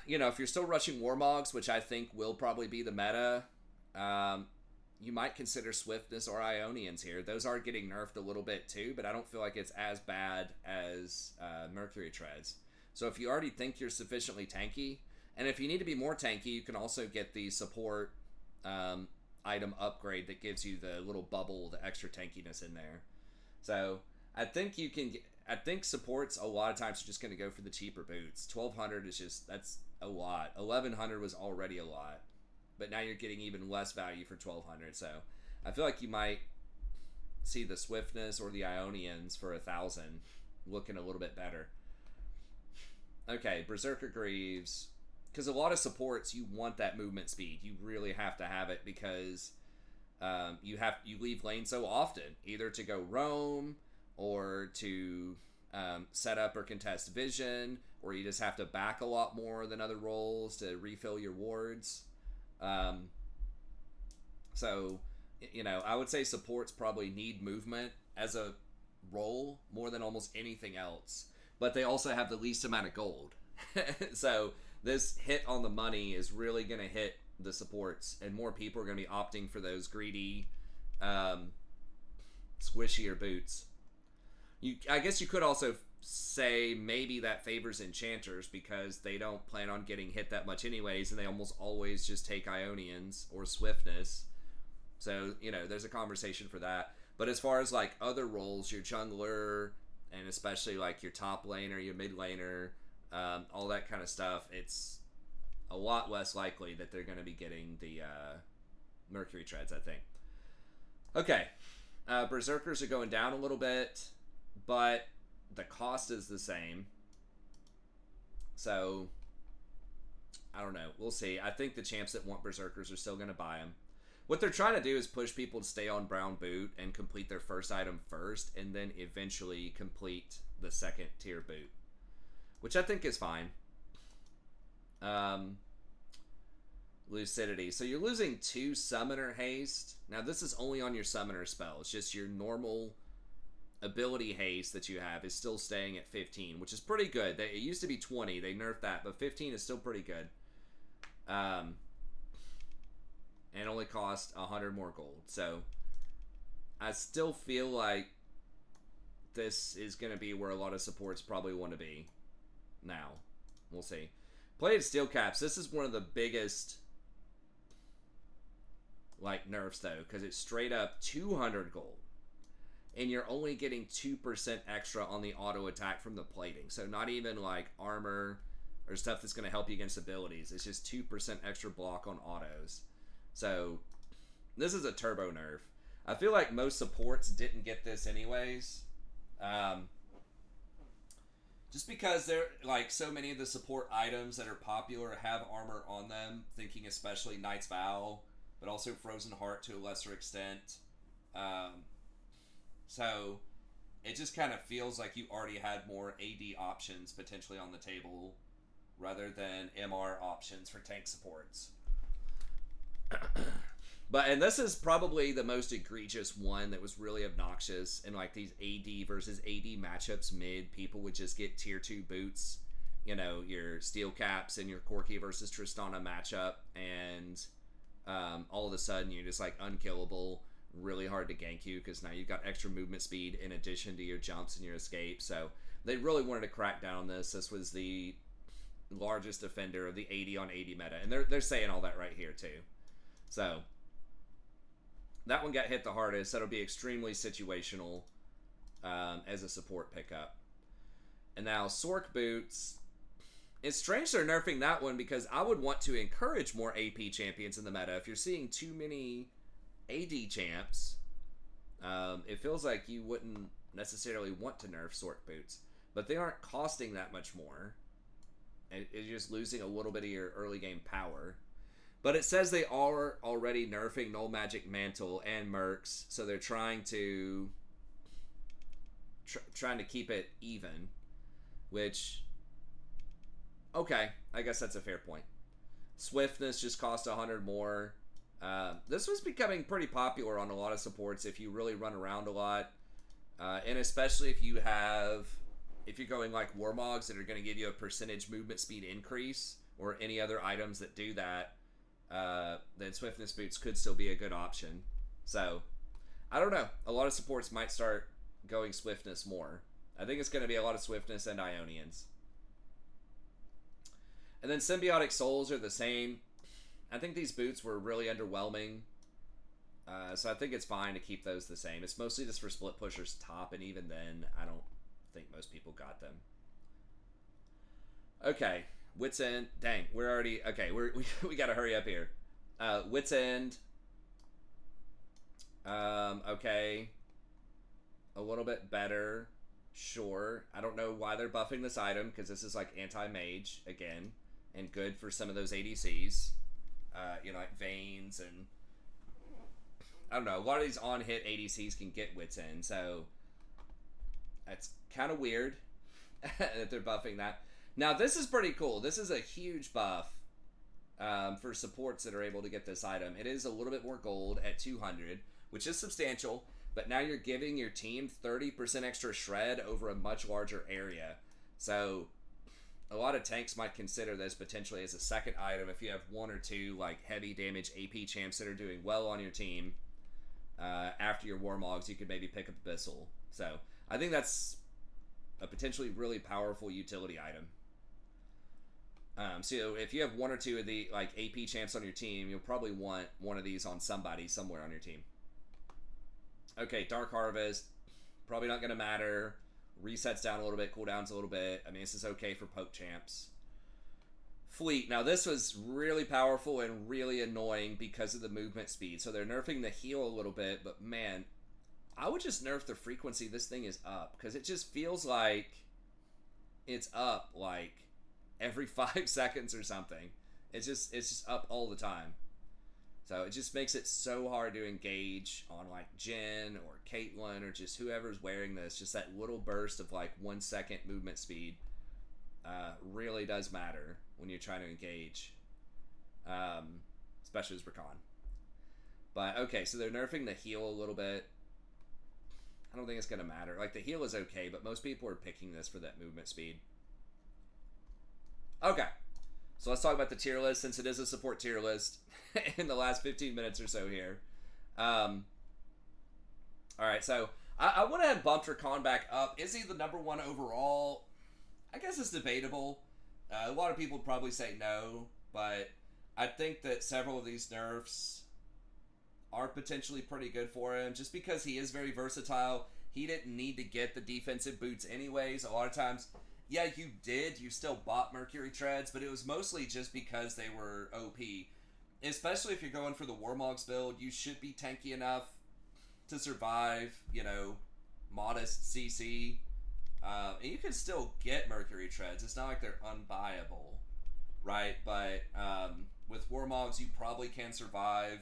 If you're still rushing Warmogs, which I think will probably be the meta, you might consider Swiftness or Ionians here. Those are getting nerfed a little bit too, but I don't feel like it's as bad as Mercury Treads. So if you already think you're sufficiently tanky, and if you need to be more tanky, you can also get the support item upgrade that gives you the little bubble, the extra tankiness in there. So I think you can I think supports a lot of times are just going to go for the cheaper boots. 1200 is just, that's a lot. 1100 was already a lot, but now you're getting even less value for 1200. So I feel like you might see the Swiftness or the Ionians for 1000 looking a little bit better. Okay, Berserker Greaves, because a lot of supports you want that movement speed. You really have to have it because you leave lane so often, either to go roam or to set up or contest vision, or you just have to back a lot more than other roles to refill your wards. So, I would say supports probably need movement as a role more than almost anything else, but they also have the least amount of gold. So this hit on the money is really going to hit the supports, and more people are going to be opting for those greedy, squishier boots. I guess you could also say maybe that favors enchanters because they don't plan on getting hit that much anyways, and they almost always just take Ionians or Swiftness. So, there's a conversation for that. But as far as like other roles, your jungler, and especially like your top laner, your mid laner, all that kind of stuff, it's a lot less likely that they're going to be getting the Mercury Treads, I think. Okay, Berserkers are going down a little bit, but the cost is the same. So, I don't know. We'll see. I think the champs that want Berserkers are still going to buy them. What they're trying to do is push people to stay on Brown Boot and complete their first item first, and then eventually complete the second tier boot, which I think is fine. Lucidity. So you're losing 2 Summoner Haste. Now this is only on your Summoner spells. Just your normal ability haste that you have is still staying at 15, which is pretty good. It used to be 20. They nerfed that, but 15 is still pretty good. And only cost 100 more gold. So I still feel like this is going to be where a lot of supports probably want to be now. We'll see. Plated Steel Caps. This is one of the biggest nerfs though, because it's straight up 200 gold. And you're only getting 2% extra on the auto attack from the plating. So not even like armor or stuff that's going to help you against abilities. It's just 2% extra block on autos. So this is a turbo nerf. I feel like most supports didn't get this anyways. Just because they're like so many of the support items that are popular have armor on them, thinking especially Knight's Vow, but also Frozen Heart to a lesser extent. So it just kind of feels like you already had more AD options potentially on the table rather than MR options for tank supports. And this is probably the most egregious one that was really obnoxious in like these AD versus AD matchups mid. People would just get tier 2 boots, your Steel Caps and your Corki versus Tristana matchup, and all of a sudden you're just like unkillable, really hard to gank you because now you've got extra movement speed in addition to your jumps and your escape. So they really wanted to crack down on this. This was the largest offender of the 80 on 80 meta, and they're saying all that right here too. So that one got hit the hardest. That'll be extremely situational as a support pickup. And now Sork Boots. It's strange they're nerfing that one because I would want to encourage more AP champions in the meta. If you're seeing too many AD champs, it feels like you wouldn't necessarily want to nerf Sork Boots. But they aren't costing that much more. And you're just losing a little bit of your early game power. But it says they are already nerfing Null Magic Mantle and Mercs, so they're trying to keep it even, which, okay, I guess that's a fair point. Swiftness just cost 100 more. This was becoming pretty popular on a lot of supports if you really run around a lot, and especially if you're going like Warmogs that are going to give you a percentage movement speed increase, or any other items that do that. Then Swiftness Boots could still be a good option. So, I don't know. A lot of supports might start going Swiftness more. I think it's going to be a lot of Swiftness and Ionians. And then Symbiotic Souls are the same. I think these boots were really underwhelming. So I think it's fine to keep those the same. It's mostly just for Split Pushers top, and even then, I don't think most people got them. Okay. Wits End. Dang, we're already... Okay, we gotta hurry up here. Wits End. Okay. A little bit better. Sure. I don't know why they're buffing this item, because this is like anti-mage, again. And good for some of those ADCs. Like Veins and... I don't know. A lot of these on-hit ADCs can get Wits End, so... That's kind of weird that they're buffing that. Now, this is pretty cool. This is a huge buff for supports that are able to get this item. It is a little bit more gold at 200, which is substantial, but now you're giving your team 30% extra shred over a much larger area. So, a lot of tanks might consider this potentially as a second item if you have one or two like heavy damage AP champs that are doing well on your team. After your Warmogs, you could maybe pick up Abyssal. So, I think that's a potentially really powerful utility item. So if you have one or two of the like AP champs on your team, you'll probably want one of these on somebody somewhere on your team. Okay, Dark Harvest, probably not going to matter. Resets down a little bit, cooldowns a little bit. I mean, this is okay for poke champs. Fleet. Now, this was really powerful and really annoying because of the movement speed. So they're nerfing the heal a little bit, but man, I would just nerf the frequency this thing is up, because it just feels like it's up like every 5 seconds or something. It's just up all the time. So it just makes it so hard to engage on like Jhin or Caitlyn or just whoever's wearing this. Just that little burst of like 1 second movement speed really does matter when you're trying to engage, especially as Rakan. But okay, so they're nerfing the heal a little bit. I don't think it's going to matter. Like, the heal is okay, but most people are picking this for that movement speed. Okay. So let's talk about the tier list, since it is a support tier list in the last 15 minutes or so here. Alright, so I went ahead and bumped Rakan back up. Is he the number one overall? I guess it's debatable. A lot of people probably say no, but I think that several of these nerfs are potentially pretty good for him, just because he is very versatile. He didn't need to get the defensive boots anyways. A lot of times, yeah, you still bought Mercury Treads, but it was mostly just because they were OP. Especially if you're going for the Warmogs build, you should be tanky enough to survive, modest CC. And you can still get Mercury Treads. It's not like they're unbuyable, right? But with Warmogs, you probably can survive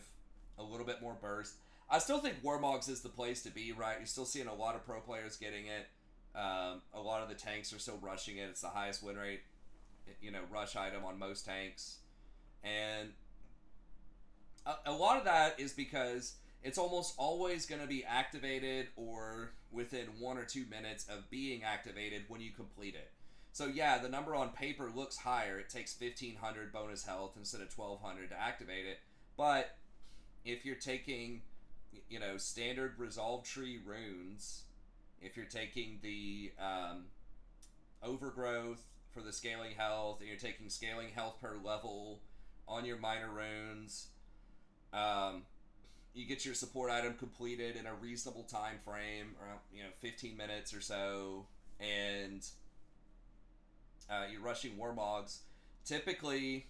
a little bit more burst. I still think Warmogs is the place to be, right? You're still seeing a lot of pro players getting it. A lot of the tanks are still rushing it. It's the highest win rate, rush item on most tanks. And a lot of that is because it's almost always going to be activated or within 1 or 2 minutes of being activated when you complete it. So yeah, the number on paper looks higher. It takes 1,500 bonus health instead of 1,200 to activate it. But if you're taking, standard Resolve Tree runes, if you're taking the Overgrowth for the scaling health, and you're taking scaling health per level on your minor runes, you get your support item completed in a reasonable time frame, around 15 minutes or so, and you're rushing Warmogs. Typically,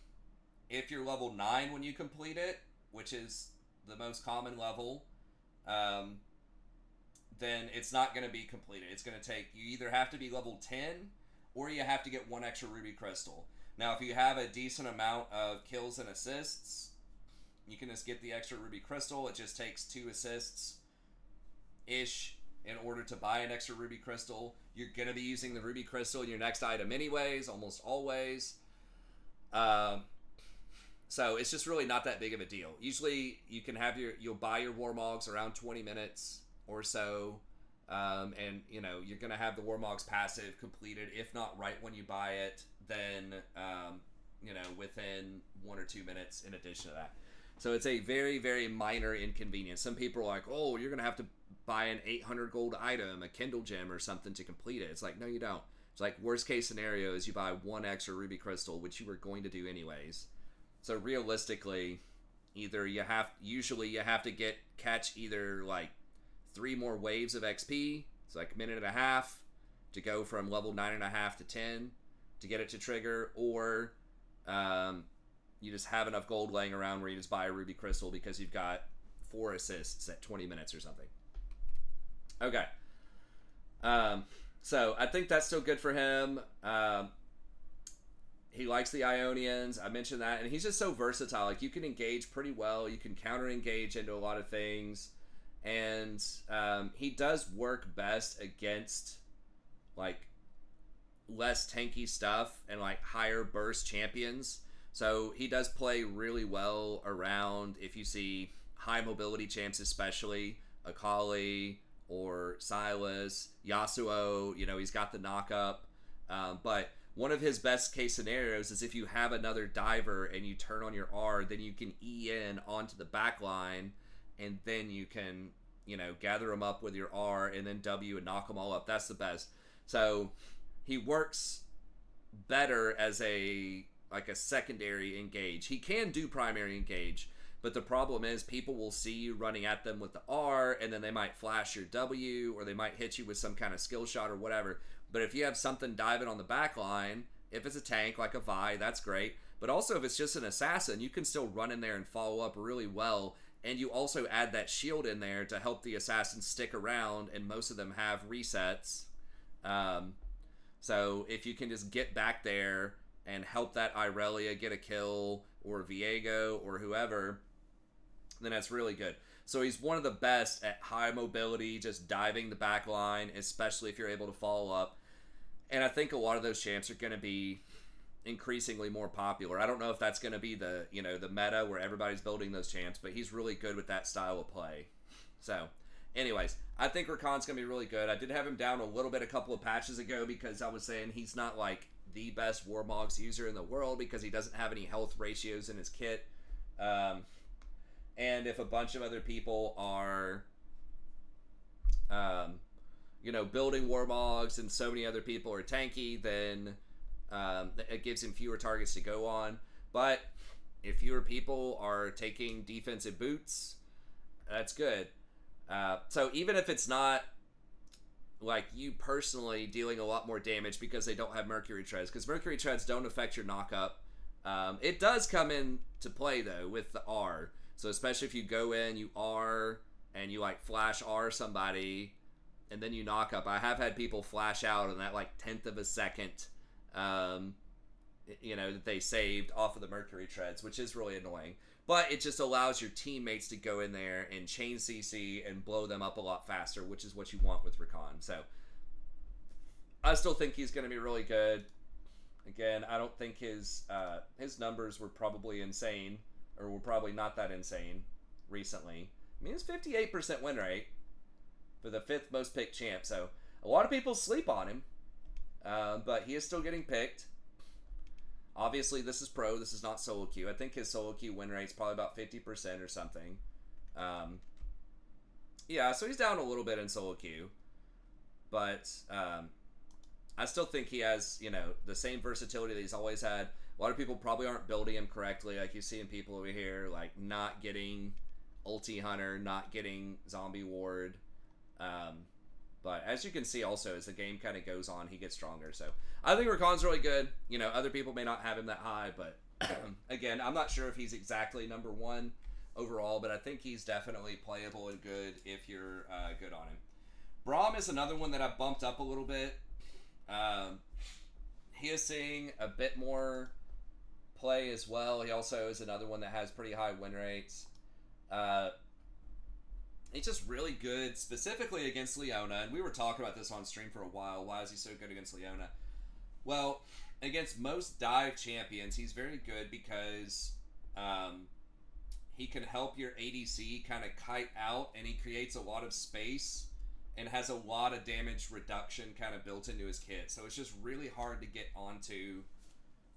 if you're level 9 when you complete it, which is the most common level, then it's not going to be completed. It's going to take, you either have to be level 10 or you have to get 1 extra ruby crystal. Now, if you have a decent amount of kills and assists, you can just get the extra ruby crystal. It just takes 2 assists-ish in order to buy an extra ruby crystal. You're going to be using the ruby crystal in your next item anyways, almost always. So it's just really not that big of a deal. Usually you can have you'll buy your Warmogs around 20 minutes or so. And you're going to have the Warmogs passive completed. If not right when you buy it, then, within 1 or 2 minutes in addition to that. So it's a very, very minor inconvenience. Some people are like, oh, you're going to have to buy an 800 gold item, a Kindle gem or something to complete it. It's like, no, you don't. It's like, worst case scenario is you buy 1 extra ruby crystal, which you were going to do anyways. So realistically, usually you have to catch either like 3 more waves of XP. It's like a minute and a half to go from level 9.5 to 10 to get it to trigger, or you just have enough gold laying around where you just buy a ruby crystal because you've got 4 assists at 20 minutes or something. Okay. So I think that's still good for him. He likes the Ionians. I mentioned that. And he's just so versatile. Like, you can engage pretty well. You can counter-engage into a lot of things. And he does work best against, like, less tanky stuff and, like, higher burst champions. So he does play really well around, if you see high mobility champs especially, Akali or Silas, Yasuo, he's got the knock-up. But one of his best case scenarios is if you have another diver and you turn on your R, then you can E in onto the back line, and then you can, gather them up with your R and then W and knock them all up. That's the best. So he works better as a secondary engage. He can do primary engage, but the problem is people will see you running at them with the R, and then they might flash your W, or they might hit you with some kind of skill shot or whatever. But if you have something diving on the back line, if it's a tank like a Vi, that's great. But also if it's just an assassin, you can still run in there and follow up really well. And you also add that shield in there to help the assassins stick around, and most of them have resets. So if you can just get back there and help that Irelia get a kill, or Viego, or whoever, then that's really good. So he's one of the best at high mobility, just diving the back line, especially if you're able to follow up. And I think a lot of those champs are going to be increasingly more popular. I don't know if that's going to be the meta where everybody's building those champs, but he's really good with that style of play. So, anyways, I think Rakan's going to be really good. I did have him down a little bit a couple of patches ago because I was saying he's not like the best Warmogs user in the world because he doesn't have any health ratios in his kit. And if a bunch of other people are, building Warmogs and so many other people are tanky, then it gives him fewer targets to go on. But if fewer people are taking defensive boots, that's good. So even if it's not like you personally dealing a lot more damage because they don't have Mercury Treads, because Mercury Treads don't affect your knock-up. It does come into play, though, with the R. So especially if you go in, you R, and you, like, flash R somebody, and then you knock up. I have had people flash out in that, like, 10th of a second, that they saved off of the Mercury Treads, which is really annoying. But it just allows your teammates to go in there and chain CC and blow them up a lot faster, which is what you want with Rakan. So I still think he's going to be really good. Again, I don't think his numbers were probably insane, or were probably not that insane recently. I mean, it's 58% win rate for the 5th most picked champ, so a lot of people sleep on him, but he is still getting picked. Obviously, this is pro. This is not solo queue. I think his solo queue win rate's probably about 50% or something. Yeah, so he's down a little bit in solo queue, but I still think he has, the same versatility that he's always had. A lot of people probably aren't building him correctly. Like, you're seeing people over here, like, not getting ulti hunter, not getting zombie ward. But as you can see also, as the game kind of goes on, he gets stronger. So I think Rakan's really good. You know, other people may not have him that high, but again, I'm not sure if he's exactly number one overall, but I think he's definitely playable and good if you're good on him. Braum is another one that I bumped up a little bit. He is seeing a bit more play as well. He also is another one that has pretty high win rates. He's just really good, specifically against Leona. And we were talking about this on stream for a while. Why is he so good against Leona? Well, against most dive champions, he's very good because he can help your ADC kind of kite out, and he creates a lot of space and has a lot of damage reduction kind of built into his kit. So it's just really hard to get onto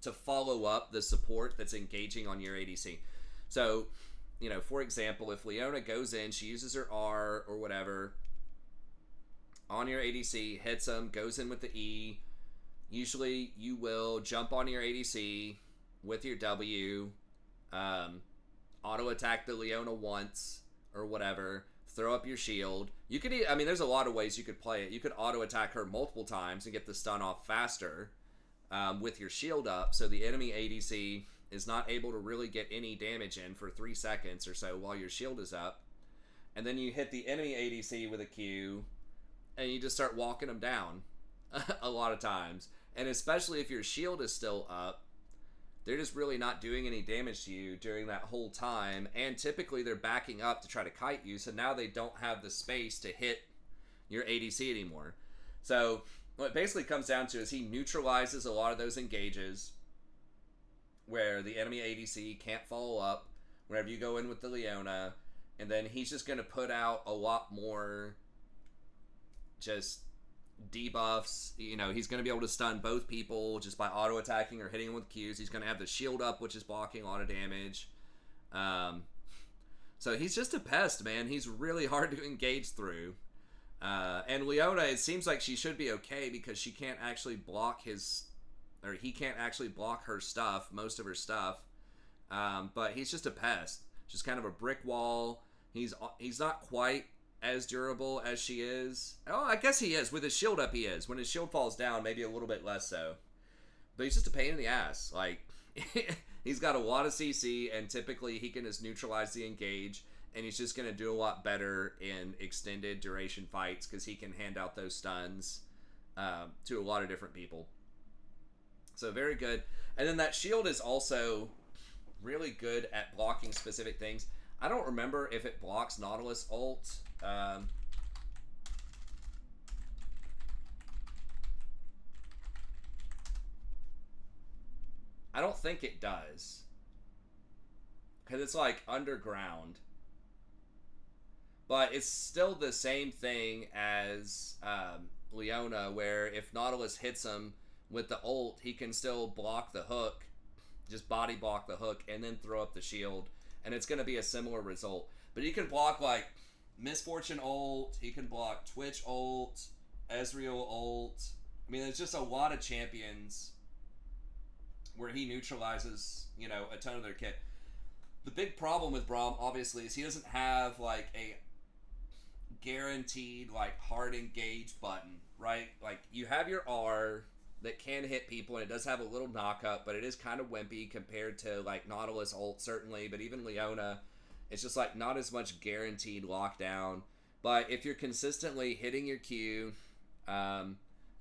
to follow up the support that's engaging on your ADC. So, you know, for example, if Leona goes in, she uses her R or whatever on your ADC, hits him, goes in with the E. Usually you will jump on your ADC with your W, auto attack the Leona once or whatever, throw up your shield. You could, I mean, there's a lot of ways you could play it. You could auto attack her multiple times and get the stun off faster with your shield up, so the enemy ADC is not able to really get any damage in for 3 seconds or so while your shield is up. And then you hit the enemy ADC with a Q, and you just start walking them down a lot of times. And especially if your shield is still up, they're just really not doing any damage to you during that whole time. And typically they're backing up to try to kite you, so now they don't have the space to hit your ADC anymore. So what it basically comes down to is he neutralizes a lot of those engages where the enemy ADC can't follow up whenever you go in with the Leona, and then he's just going to put out a lot more just debuffs. You know, he's going to be able to stun both people just by auto attacking or hitting them with Qs. He's going to have the shield up, which is blocking a lot of damage. So he's just a pest, man. He's really hard to engage through. And Leona, it seems like she should be okay because she can't actually block his, or he can't actually block her stuff, most of her stuff. But he's just a pest, just kind of a brick wall. He's not quite as durable as she is. Oh, I guess he is. With his shield up, he is. When his shield falls down, maybe a little bit less so. But he's just a pain in the ass. Like, he's got a lot of CC, and typically he can just neutralize the engage, and he's just going to do a lot better in extended duration fights because he can hand out those stuns to a lot of different people. So very good. And then that shield is also really good at blocking specific things. I don't remember if it blocks Nautilus ult. I don't think it does, because it's like underground. But it's still the same thing as Leona, where if Nautilus hits him with the ult, he can still block the hook, just body block the hook, and then throw up the shield, and it's going to be a similar result. But he can block like Misfortune ult, he can block Twitch ult, Ezreal ult. I mean, there's just a lot of champions where he neutralizes, you know, a ton of their kit. The big problem with Braum, obviously, is he doesn't have like a guaranteed like hard engage button, right? Like, you have your R that can hit people, and it does have a little knockup, but it is kind of wimpy compared to like Nautilus ult, certainly, but even Leona, it's just like not as much guaranteed lockdown. But if you're consistently hitting your Q,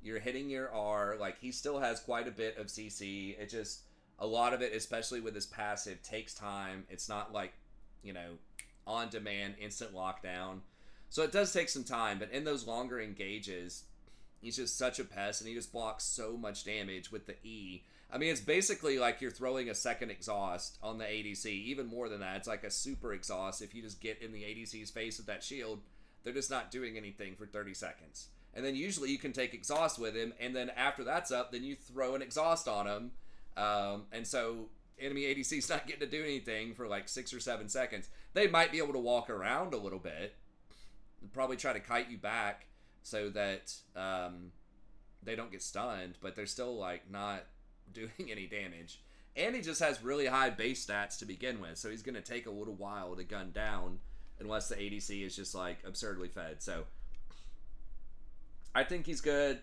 you're hitting your R, like, he still has quite a bit of CC. It just, a lot of it, especially with his passive, takes time. It's not like, you know, on demand, instant lockdown. So it does take some time, but in those longer engages, he's just such a pest, and he just blocks so much damage with the E. I mean, it's basically like you're throwing a second exhaust on the ADC. Even more than that, it's like a super exhaust. If you just get in the ADC's face with that shield, they're just not doing anything for 30 seconds. And then usually you can take exhaust with him, and then after that's up, then you throw an exhaust on him. And so enemy ADC's not getting to do anything for like 6 or 7 seconds. They might be able to walk around a little bit, probably try to kite you back so that they don't get stunned, but they're still like not doing any damage. And he just has really high base stats to begin with, so he's going to take a little while to gun down. unless the ADC is just like absurdly fed. So I think he's good,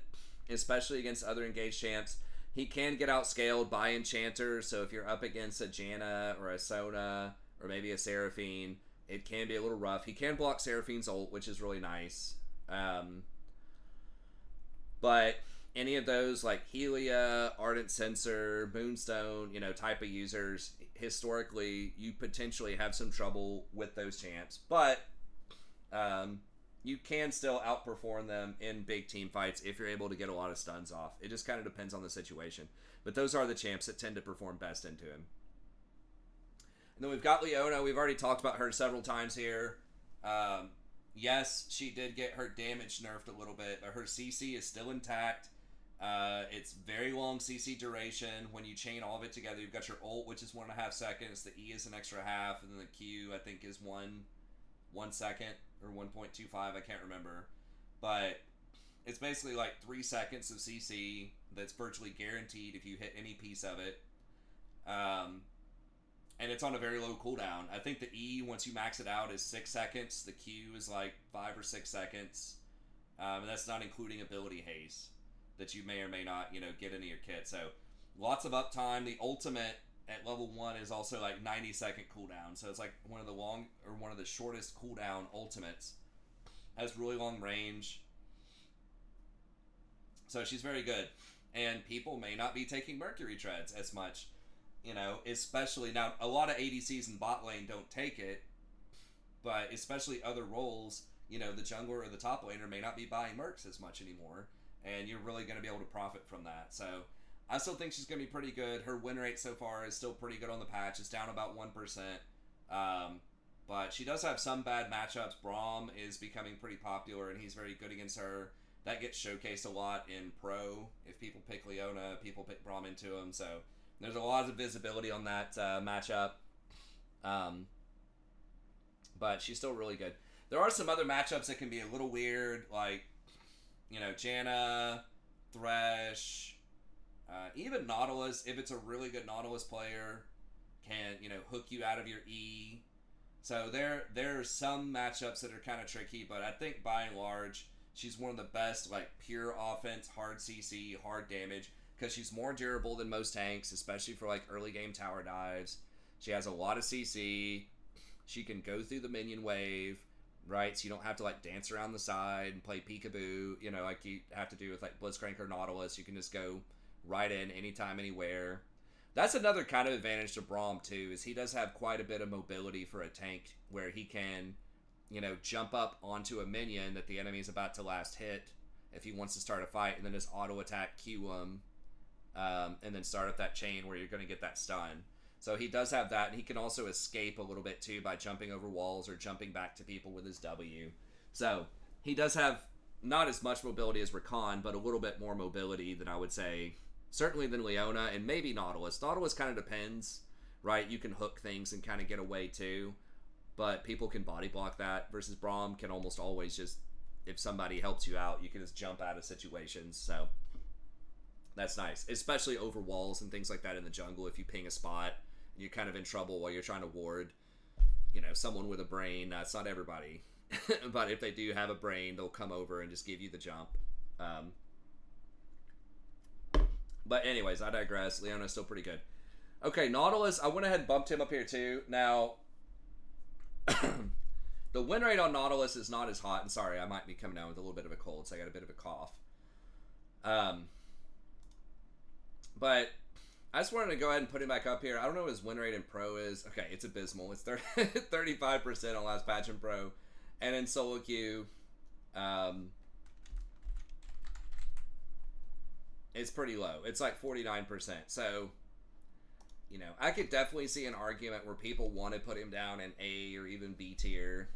especially against other engaged champs. He can get outscaled by Enchanter, so if you're up against a Janna or a Sona or maybe a Seraphine, it can be a little rough. He can block Seraphine's ult, which is really nice. But any of those like Helia, Ardent Sensor, Moonstone, type of users, historically, you potentially have some trouble with those champs. But you can still outperform them in big team fights if you're able to get a lot of stuns off. It just kind of depends on the situation. But those are the champs that tend to perform best into him. And then we've got Leona. We've already talked about her several times here. Yes, she did get her damage nerfed a little bit, but her CC is still intact. It's very long CC duration. When you chain all of it together, you've got your ult, which is 1.5 seconds. The E is an extra half, and then the Q, I think, is 1 second or 1.25. I can't remember. But it's basically like 3 seconds of CC that's virtually guaranteed if you hit any piece of it. And it's on a very low cooldown. I think the E, once you max it out, is 6 seconds. The Q is like 5 or 6 seconds. And that's not including ability haste that you may or may not, get into your kit. So lots of uptime. The ultimate at level 1 is also like 90-second cooldown. So it's like one of the shortest cooldown ultimates. Has really long range. So she's very good. And people may not be taking Mercury Treads as much. Especially now, a lot of ADCs in bot lane don't take it, but especially other roles, the jungler or the top laner may not be buying mercs as much anymore, and you're really going to be able to profit from that. So I still think she's going to be pretty good. Her win rate so far is still pretty good on the patch. It's down about 1%, but she does have some bad matchups. Braum is becoming pretty popular, and he's very good against her. That gets showcased a lot in Pro. If people pick Leona, people pick Braum into him, so there's a lot of visibility on that matchup. But she's still really good. There are some other matchups that can be a little weird, like, Janna, Thresh, even Nautilus, if it's a really good Nautilus player, can, hook you out of your E. So there are some matchups that are kind of tricky, but I think by and large, she's one of the best, like, pure offense, hard CC, hard damage, because she's more durable than most tanks, especially for like early game tower dives. She has a lot of CC. She can go through the minion wave, right? So you don't have to like dance around the side and play peekaboo, like you have to do with like Blitzcrank or Nautilus. You can just go right in anytime, anywhere. That's another kind of advantage to Braum too, is he does have quite a bit of mobility for a tank where he can, jump up onto a minion that the enemy is about to last hit if he wants to start a fight, and then just auto attack Q him. And then start up that chain where you're going to get that stun. So he does have that, and he can also escape a little bit too by jumping over walls or jumping back to people with his W. So he does have not as much mobility as Rakan, but a little bit more mobility than I would say, certainly than Leona, and maybe Nautilus. Nautilus kind of depends, right? You can hook things and kind of get away too, but people can body block that, versus Braum can almost always just, if somebody helps you out, you can just jump out of situations. So that's nice, especially over walls and things like that in the jungle. If you ping a spot, you're kind of in trouble while you're trying to ward, someone with a brain. It's not everybody, but if they do have a brain, they'll come over and just give you the jump. But anyways, I digress. Leona's still pretty good. Okay, Nautilus, I went ahead and bumped him up here too. Now, the win rate on Nautilus is not as hot. And sorry, I might be coming down with a little bit of a cold, so I got a bit of a cough. But I just wanted to go ahead and put him back up here. I don't know what his win rate in Pro is. Okay, it's abysmal. It's 35% on last patch in Pro. And in solo queue, it's pretty low. It's like 49%. So, I could definitely see an argument where people want to put him down in A or even B tier.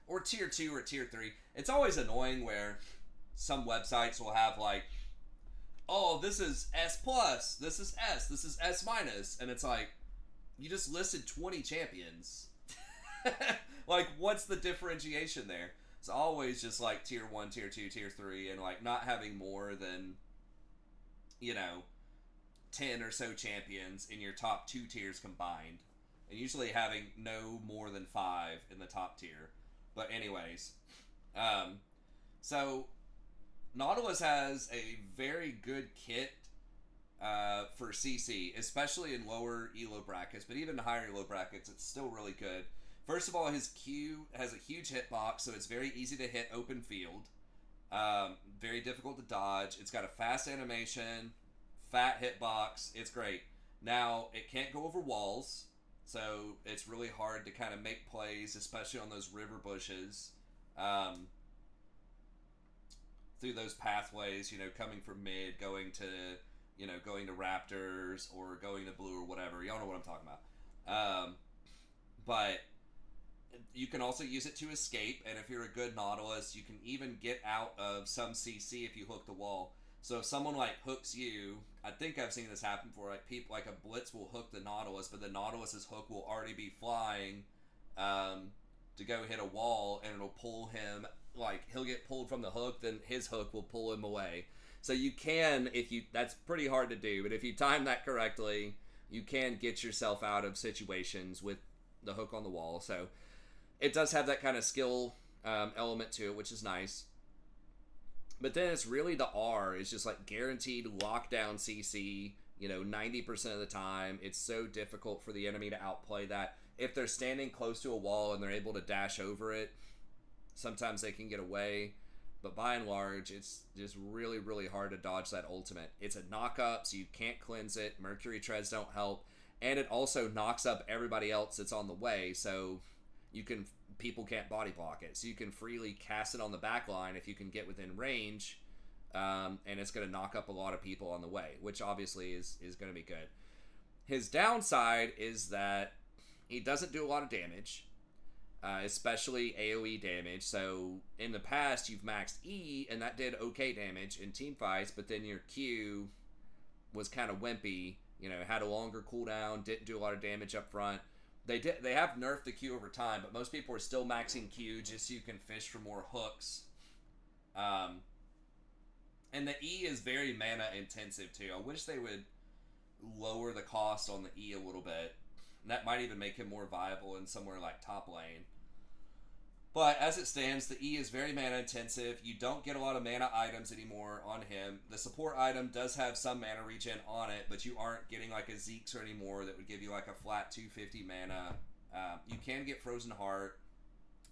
Or tier 2 or tier 3. It's always annoying where some websites will have like, oh, this is S+, this is S, this is S-, and it's like, you just listed 20 champions. Like, what's the differentiation there? It's always just like tier 1, tier 2, tier 3, and like not having more than, 10 or so champions in your top 2 tiers combined. and usually having no more than 5 in the top tier. But anyways, um, so Nautilus has a very good kit for CC, especially in lower elo brackets, but even higher elo brackets, it's still really good. First of all, his Q has a huge hitbox, so it's very easy to hit open field. Very difficult to dodge. It's got a fast animation, fat hitbox. It's great. Now, it can't go over walls, so it's really hard to kind of make plays, especially on those river bushes. Through those pathways, coming from mid, going to Raptors or going to blue or whatever. Y'all know what I'm talking about. But you can also use it to escape, and if you're a good Nautilus, you can even get out of some CC if you hook the wall. So if someone hooks you, I think I've seen this happen before. Like a Blitz will hook the Nautilus, but the Nautilus's hook will already be flying to go hit a wall, and it'll pull him. He'll get pulled from the hook, then his hook will pull him away. So you can, that's pretty hard to do, but if you time that correctly, you can get yourself out of situations with the hook on the wall. So it does have that kind of skill element to it, which is nice. But then it's really the R. It's just guaranteed lockdown CC, 90% of the time. It's so difficult for the enemy to outplay that. If they're standing close to a wall and they're able to dash over it, sometimes they can get away. But by and large, it's just really, really hard to dodge that ultimate. It's a knock-up, so you can't cleanse it. Mercury Treads don't help. And it also knocks up everybody else that's on the way, so people can't body block it. So you can freely cast it on the back line if you can get within range, and it's going to knock up a lot of people on the way, which obviously is going to be good. His downside is that he doesn't do a lot of damage. Especially AoE damage. So in the past, you've maxed E, and that did okay damage in team fights, but then your Q was kind of wimpy. Had a longer cooldown, didn't do a lot of damage up front. They have nerfed the Q over time, but most people are still maxing Q just so you can fish for more hooks. And the E is very mana intensive too. I wish they would lower the cost on the E a little bit. And that might even make him more viable in somewhere like top lane. But as it stands, the E is very mana intensive. You don't get a lot of mana items anymore on him. The support item does have some mana regen on it, but you aren't getting a Zeke's anymore that would give you a flat 250 mana. You can get Frozen Heart.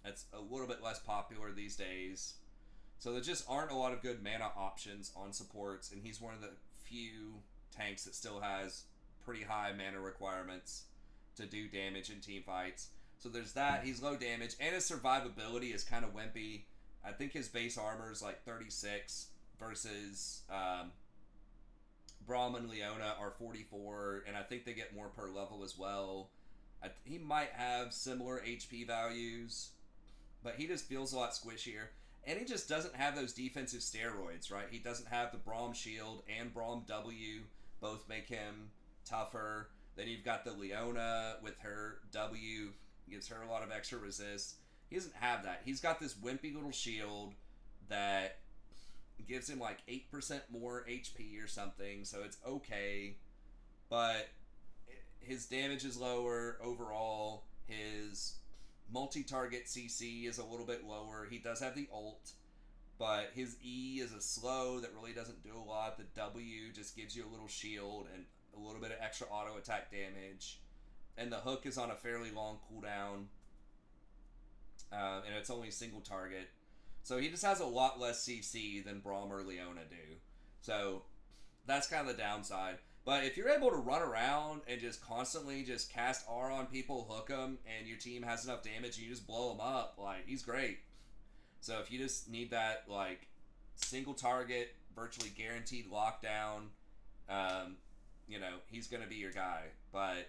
That's a little bit less popular these days. So there just aren't a lot of good mana options on supports, and he's one of the few tanks that still has pretty high mana requirements to do damage in team fights. So there's that. He's low damage, and his survivability is kind of wimpy. I think his base armor is 36 versus Braum and Leona are 44, and I think they get more per level as well. He might have similar HP values, but he just feels a lot squishier. And he just doesn't have those defensive steroids, right? He doesn't have the Braum shield and Braum W. Both make him tougher. Then you've got the Leona with her W. Gives her a lot of extra resist. He doesn't have that. He's got this wimpy little shield that gives him 8% more HP or something, so it's okay. But his damage is lower overall. His multi-target CC is a little bit lower. He does have the ult, but his E is a slow that really doesn't do a lot. The W just gives you a little shield and a little bit of extra auto attack damage. And the hook is on a fairly long cooldown. And it's only a single target. So he just has a lot less CC than Braum or Leona do. So that's kind of the downside. But if you're able to run around and just constantly just cast R on people, hook them, and your team has enough damage and you just blow them up, he's great. So if you just need that, single target, virtually guaranteed lockdown, he's going to be your guy. But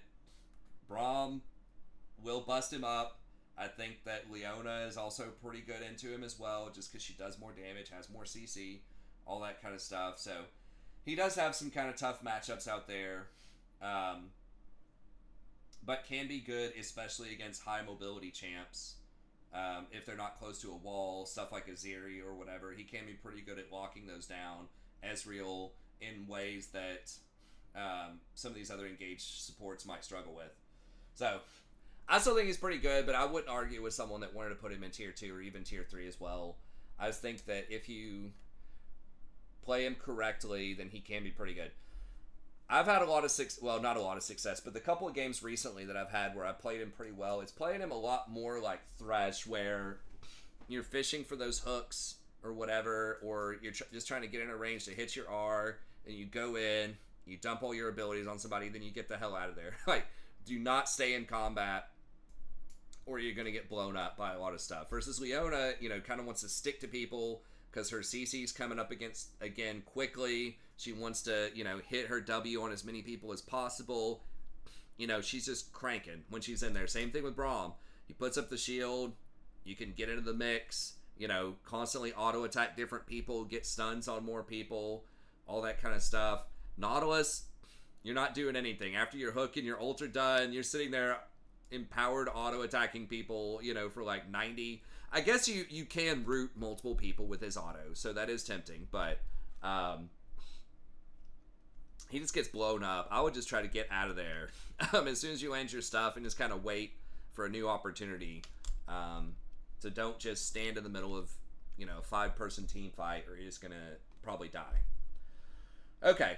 Braum will bust him up. I think that Leona is also pretty good into him as well, just because she does more damage, has more CC, all that kind of stuff. So he does have some kind of tough matchups out there, but can be good, especially against high mobility champs. If they're not close to a wall, stuff like Aziri or whatever, he can be pretty good at locking those down. Ezreal in ways that some of these other engaged supports might struggle with. So, I still think he's pretty good, but I wouldn't argue with someone that wanted to put him in tier 2 or even tier 3 as well. I just think that if you play him correctly, then he can be pretty good. I've had a lot of not a lot of success, but the couple of games recently that I've had where I played him pretty well, it's playing him a lot more like Thresh, where you're fishing for those hooks or whatever, or you're just trying to get in a range to hit your R, and you go in, you dump all your abilities on somebody, then you get the hell out of there. Like, do not stay in combat, or you're going to get blown up by a lot of stuff. Versus Leona, kind of wants to stick to people because her CC's coming up again quickly. She wants to, hit her W on as many people as possible. She's just cranking when she's in there. Same thing with Braum. He puts up the shield. You can get into the mix, constantly auto-attack different people, get stuns on more people, all that kind of stuff. Nautilus, you're not doing anything. After your hook and your ult are done, you're sitting there empowered auto-attacking people, for like 90. I guess you can root multiple people with his auto, so that is tempting, but he just gets blown up. I would just try to get out of there as soon as you land your stuff and just kind of wait for a new opportunity. So don't just stand in the middle of, a 5-person team fight, or you're just going to probably die. Okay.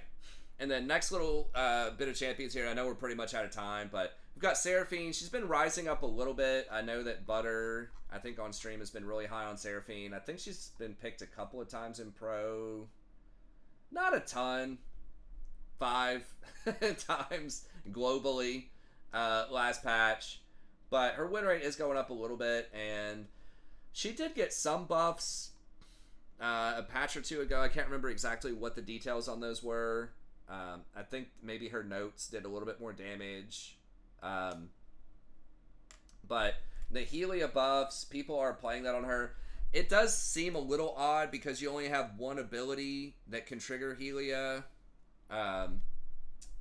And then next little bit of champions here. I know we're pretty much out of time, but we've got Seraphine. She's been rising up a little bit. I know that Butter, I think on stream, has been really high on Seraphine. I think she's been picked a couple of times in Pro. Not a ton. 5 times globally last patch. But her win rate is going up a little bit, and she did get some buffs a patch or two ago. I can't remember exactly what the details on those were. I think maybe her notes did a little bit more damage. But the Helia buffs, people are playing that on her. It does seem a little odd because you only have one ability that can trigger Helia,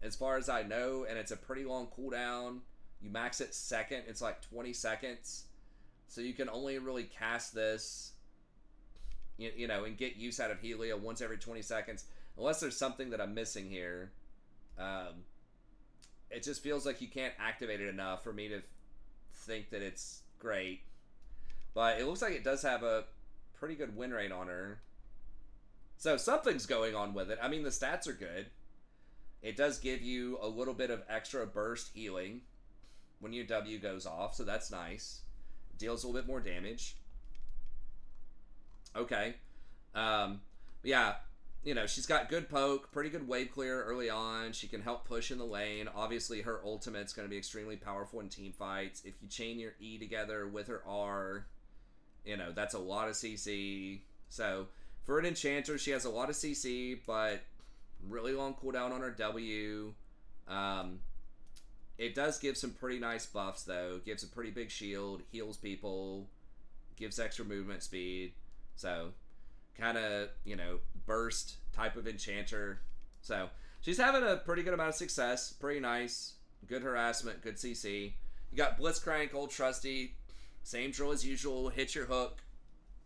as far as I know, and it's a pretty long cooldown. You max it second, it's like 20 seconds. So you can only really cast this, and get use out of Helia once every 20 seconds. Unless there's something that I'm missing here. It just feels like you can't activate it enough for me to think that it's great. But it looks like it does have a pretty good win rate on her. So something's going on with it. I mean, the stats are good. It does give you a little bit of extra burst healing when your W goes off, so that's nice. Deals a little bit more damage. Okay. Yeah, she's got good poke, pretty good wave clear early on. She can help push in the lane. Obviously, her ultimate's going to be extremely powerful in team fights. If you chain your E together with her R, that's a lot of CC. So, for an enchanter, she has a lot of CC, but really long cooldown on her W. It does give some pretty nice buffs, though. Gives a pretty big shield, heals people, gives extra movement speed. So, kind of, burst type of enchanter. So, she's having a pretty good amount of success. Pretty nice. Good harassment, good CC. You got Blitzcrank, old trusty. Same drill as usual. Hit your hook.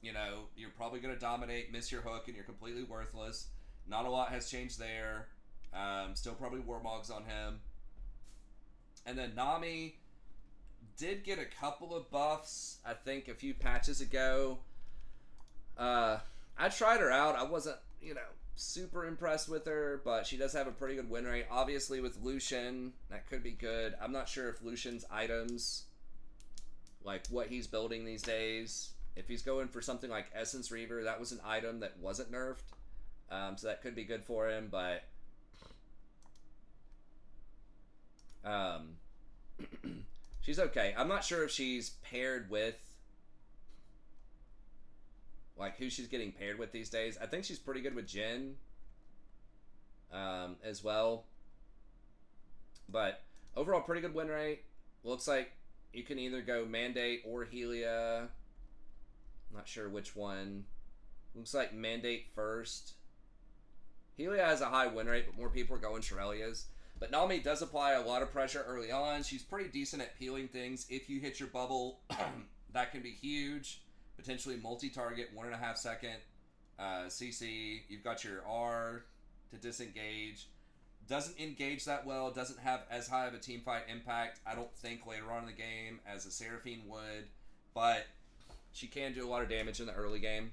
You're probably going to dominate, miss your hook, and you're completely worthless. Not a lot has changed there. Still probably Warmogs on him. And then Nami did get a couple of buffs, I think, a few patches ago. I tried her out. I wasn't, super impressed with her, but she does have a pretty good win rate. Obviously, with Lucian, that could be good. I'm not sure if Lucian's items, like what he's building these days, if he's going for something like Essence Reaver, that was an item that wasn't nerfed. So that could be good for him, but she's okay. I'm not sure if she's paired with, like, who she's getting paired with these days. I think she's pretty good with Jhin as well. But overall, pretty good win rate. Looks like you can either go Mandate or Helia. Not sure which one. Looks like Mandate first. Helia has a high win rate, but more people are going Shirelia's. But Nami does apply a lot of pressure early on. She's pretty decent at peeling things. If you hit your bubble, that can be huge. Potentially multi-target, 1.5 second CC. You've got your R to disengage. Doesn't engage that well, doesn't have as high of a team fight impact, I don't think, later on in the game as a Seraphine would, but she can do a lot of damage in the early game.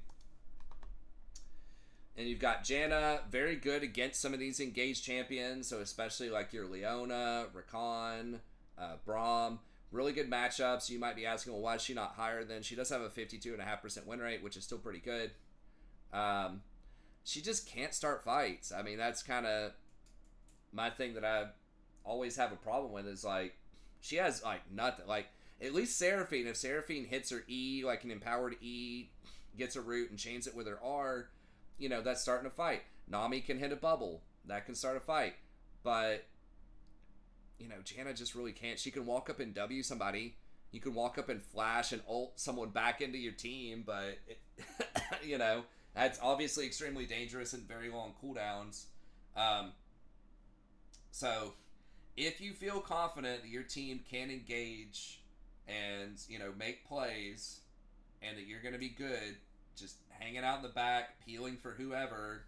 And you've got Janna, very good against some of these engaged champions, so especially like your Leona, Rakan, Braum. Really good matchups. You might be asking, well, why is she not higher than? She does have a 52.5% win rate, which is still pretty good. She just can't start fights. I mean, that's kind of my thing that I always have a problem with is, like, she has, like, nothing. Like, at least Seraphine, if Seraphine hits her E, like an empowered E, gets a root and chains it with her R, you know, that's starting a fight. Nami can hit a bubble. That can start a fight. But, you know, Janna just really can't. She can walk up and W somebody. You can walk up and flash and ult someone back into your team, but, you know, that's obviously extremely dangerous and very long cooldowns. So, if you feel confident that your team can engage and, you know, make plays and that you're going to be good, just hanging out in the back, peeling for whoever,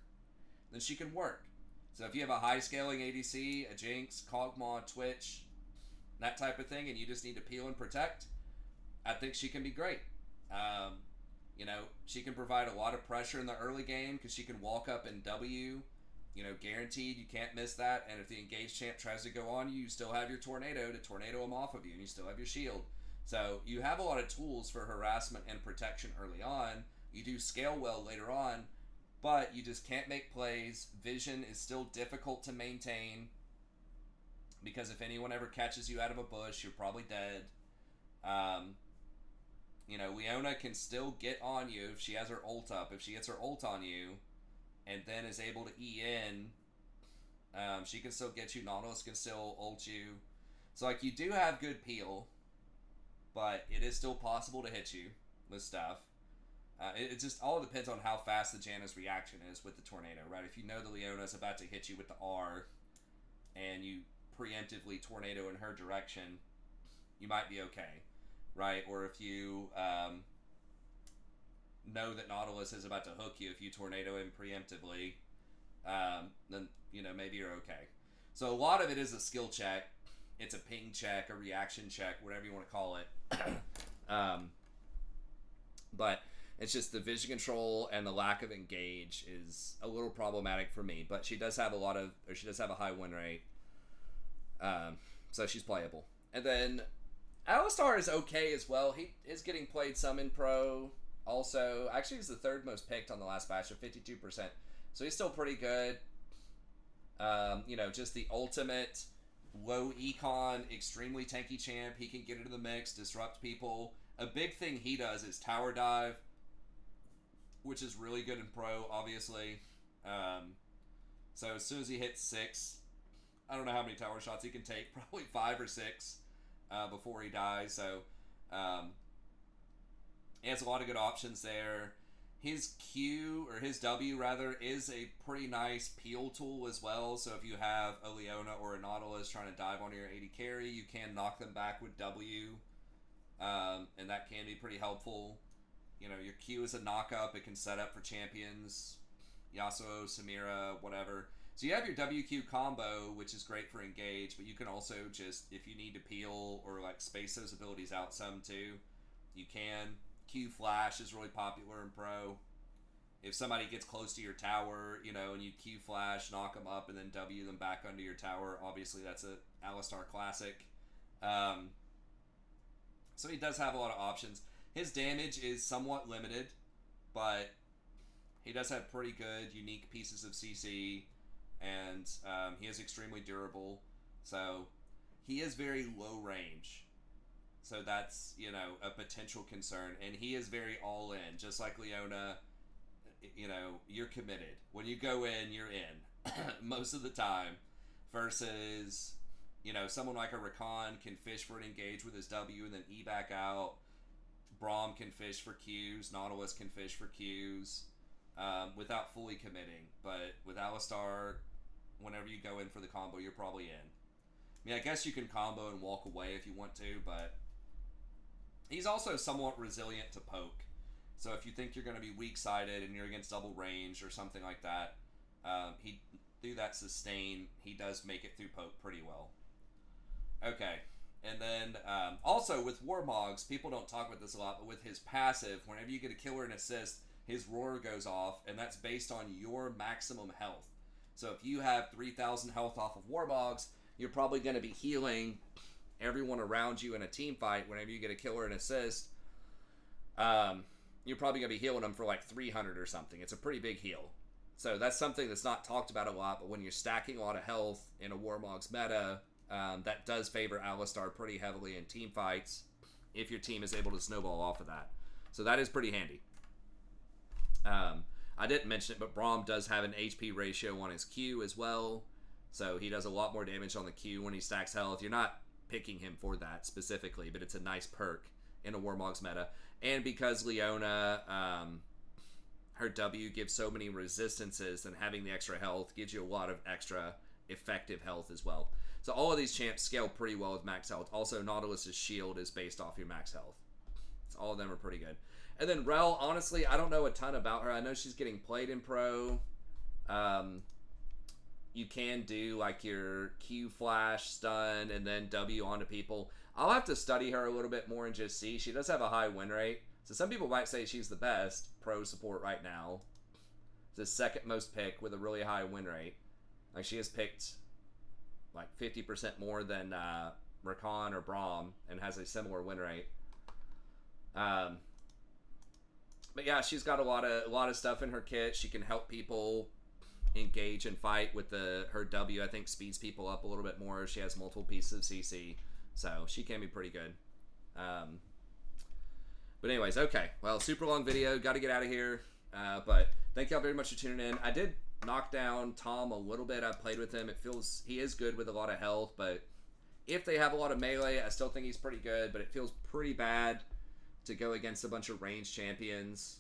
then she can work. So if you have a high scaling ADC, a Jinx, Kog'Maw, Twitch, that type of thing, and you just need to peel and protect, I think she can be great. You know, she can provide a lot of pressure in the early game because she can walk up and W. You know, guaranteed, you can't miss that. And if the engaged champ tries to go on you, you still have your tornado to tornado him off of you, and you still have your shield. So you have a lot of tools for harassment and protection early on. You do scale well later on, but you just can't make plays. Vision is still difficult to maintain because if anyone ever catches you out of a bush, you're probably dead. You know, Leona can still get on you if she has her ult up. If she gets her ult on you and then is able to E in, she can still get you. Nautilus can still ult you. So, like, you do have good peel, but it is still possible to hit you with stuff. It just all depends on how fast the Janna's reaction is with the tornado, right? If you know the Leona's about to hit you with the R and you preemptively tornado in her direction, you might be okay, right? Or if you know that Nautilus is about to hook you, if you tornado him preemptively, then, you know, maybe you're okay. So a lot of it is a skill check. It's a ping check, a reaction check, whatever you want to call it. But it's just the vision control and the lack of engage is a little problematic for me. But she does have a high win rate. So she's playable. And then Alistar is okay as well. He is getting played some in pro. Also, actually, he's the third most picked on the last batch of 52%. So he's still pretty good. You know, just the ultimate low econ, extremely tanky champ. He can get into the mix, disrupt people. A big thing he does is tower dive, which is really good in pro, obviously. So as soon as he hits 6, I don't know how many tower shots he can take, probably 5 or 6 before he dies. So he has a lot of good options there. His Q, or his W rather, is a pretty nice peel tool as well. So if you have a Leona or a Nautilus trying to dive onto your AD carry, you can knock them back with W. And that can be pretty helpful. You know, your Q is a knock-up. It can set up for champions. Yasuo, Samira, whatever. So you have your WQ combo, which is great for engage, but you can also just, if you need to peel or like space those abilities out some too, you can. Q flash is really popular in pro. If somebody gets close to your tower, you know, and you Q flash, knock them up, and then W them back under your tower, obviously that's a Alistar classic. So he does have a lot of options. His damage is somewhat limited, but he does have pretty good, unique pieces of CC, and he is extremely durable. So he is very low range. So that's, you know, a potential concern. And he is very all in. Just like Leona, you know, you're committed. When you go in, you're in. Most of the time. Versus, you know, someone like a Rakan can fish for an engage with his W and then E back out. Braum can fish for Qs. Nautilus can fish for Qs. Without fully committing. But with Alistar, whenever you go in for the combo, you're probably in. I mean, I guess you can combo and walk away if you want to, but he's also somewhat resilient to poke. So if you think you're going to be weak-sided and you're against double range or something like that, he through that sustain, he does make it through poke pretty well. Okay. And then, also with Warmogs, people don't talk about this a lot, but with his passive, whenever you get a kill or an assist, his roar goes off, and that's based on your maximum health. So if you have 3,000 health off of Warmogs, you're probably going to be healing everyone around you in a team fight. Whenever you get a kill or an assist, you're probably going to be healing them for like 300 or something. It's a pretty big heal. So that's something that's not talked about a lot, but when you're stacking a lot of health in a Warmogs meta, that does favor Alistar pretty heavily in team fights if your team is able to snowball off of that. So that is pretty handy. I didn't mention it, but Braum does have an HP ratio on his Q as well. So he does a lot more damage on the Q when he stacks health. You're not picking him for that specifically, but it's a nice perk in a Warmogs meta. And because Leona, her W gives so many resistances, and having the extra health gives you a lot of extra effective health as well. So all of these champs scale pretty well with max health. Also, Nautilus's shield is based off your max health. So all of them are pretty good. And then Rel, honestly, I don't know a ton about her. I know she's getting played in Pro. You can do like your Q flash, stun, and then W onto people. I'll have to study her a little bit more and just see. She does have a high win rate. So some people might say she's the best Pro support right now. It's the second most pick with a really high win rate. Like she has picked like 50% more than Rakan or Braum and has a similar win rate. But yeah, she's got a lot of stuff in her kit. She can help people engage and fight with her W. I think speeds people up a little bit more. She has multiple pieces of CC, so she can be pretty good. But anyways, okay. Well, super long video. Got to get out of here. But thank y'all very much for tuning in. I did knock down Tom a little bit. I played with him. It feels he is good with a lot of health, but if they have a lot of melee, I still think he's pretty good. But it feels pretty bad to go against a bunch of ranged champions.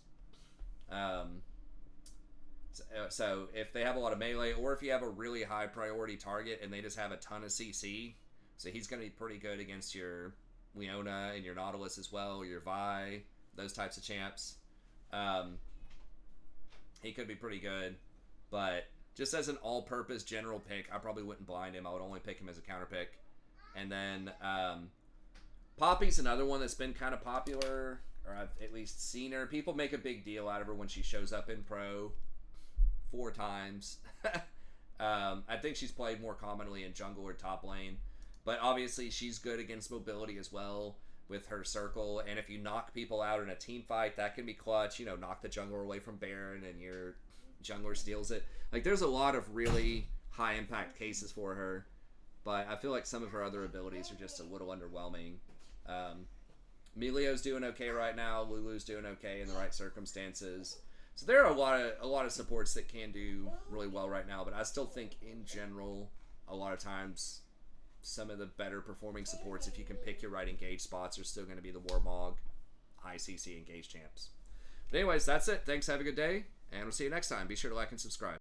So if they have a lot of melee, or if you have a really high priority target and they just have a ton of CC, so he's going to be pretty good against your Leona and your Nautilus as well, your Vi, those types of champs. He could be pretty good, but just as an all-purpose general pick, I probably wouldn't blind him. I would only pick him as a counter pick. And then Poppy's another one that's been kind of popular, or I've at least seen her. People make a big deal out of her when she shows up in Pro 4 times. I think she's played more commonly in jungle or top lane, but obviously she's good against mobility as well with her circle, and if you knock people out in a team fight, that can be clutch. You know, knock the jungler away from Baron and your jungler steals it. Like, there's a lot of really high impact cases for her, but I feel like some of her other abilities are just a little underwhelming. Emilio's doing okay right now. Lulu's doing okay in the right circumstances. So there are a lot of supports that can do really well right now, but I still think in general, a lot of times, some of the better performing supports, if you can pick your right engage spots, are still going to be the Warmog, high CC engage champs. But anyways, that's it. Thanks. Have a good day, and we'll see you next time. Be sure to like and subscribe.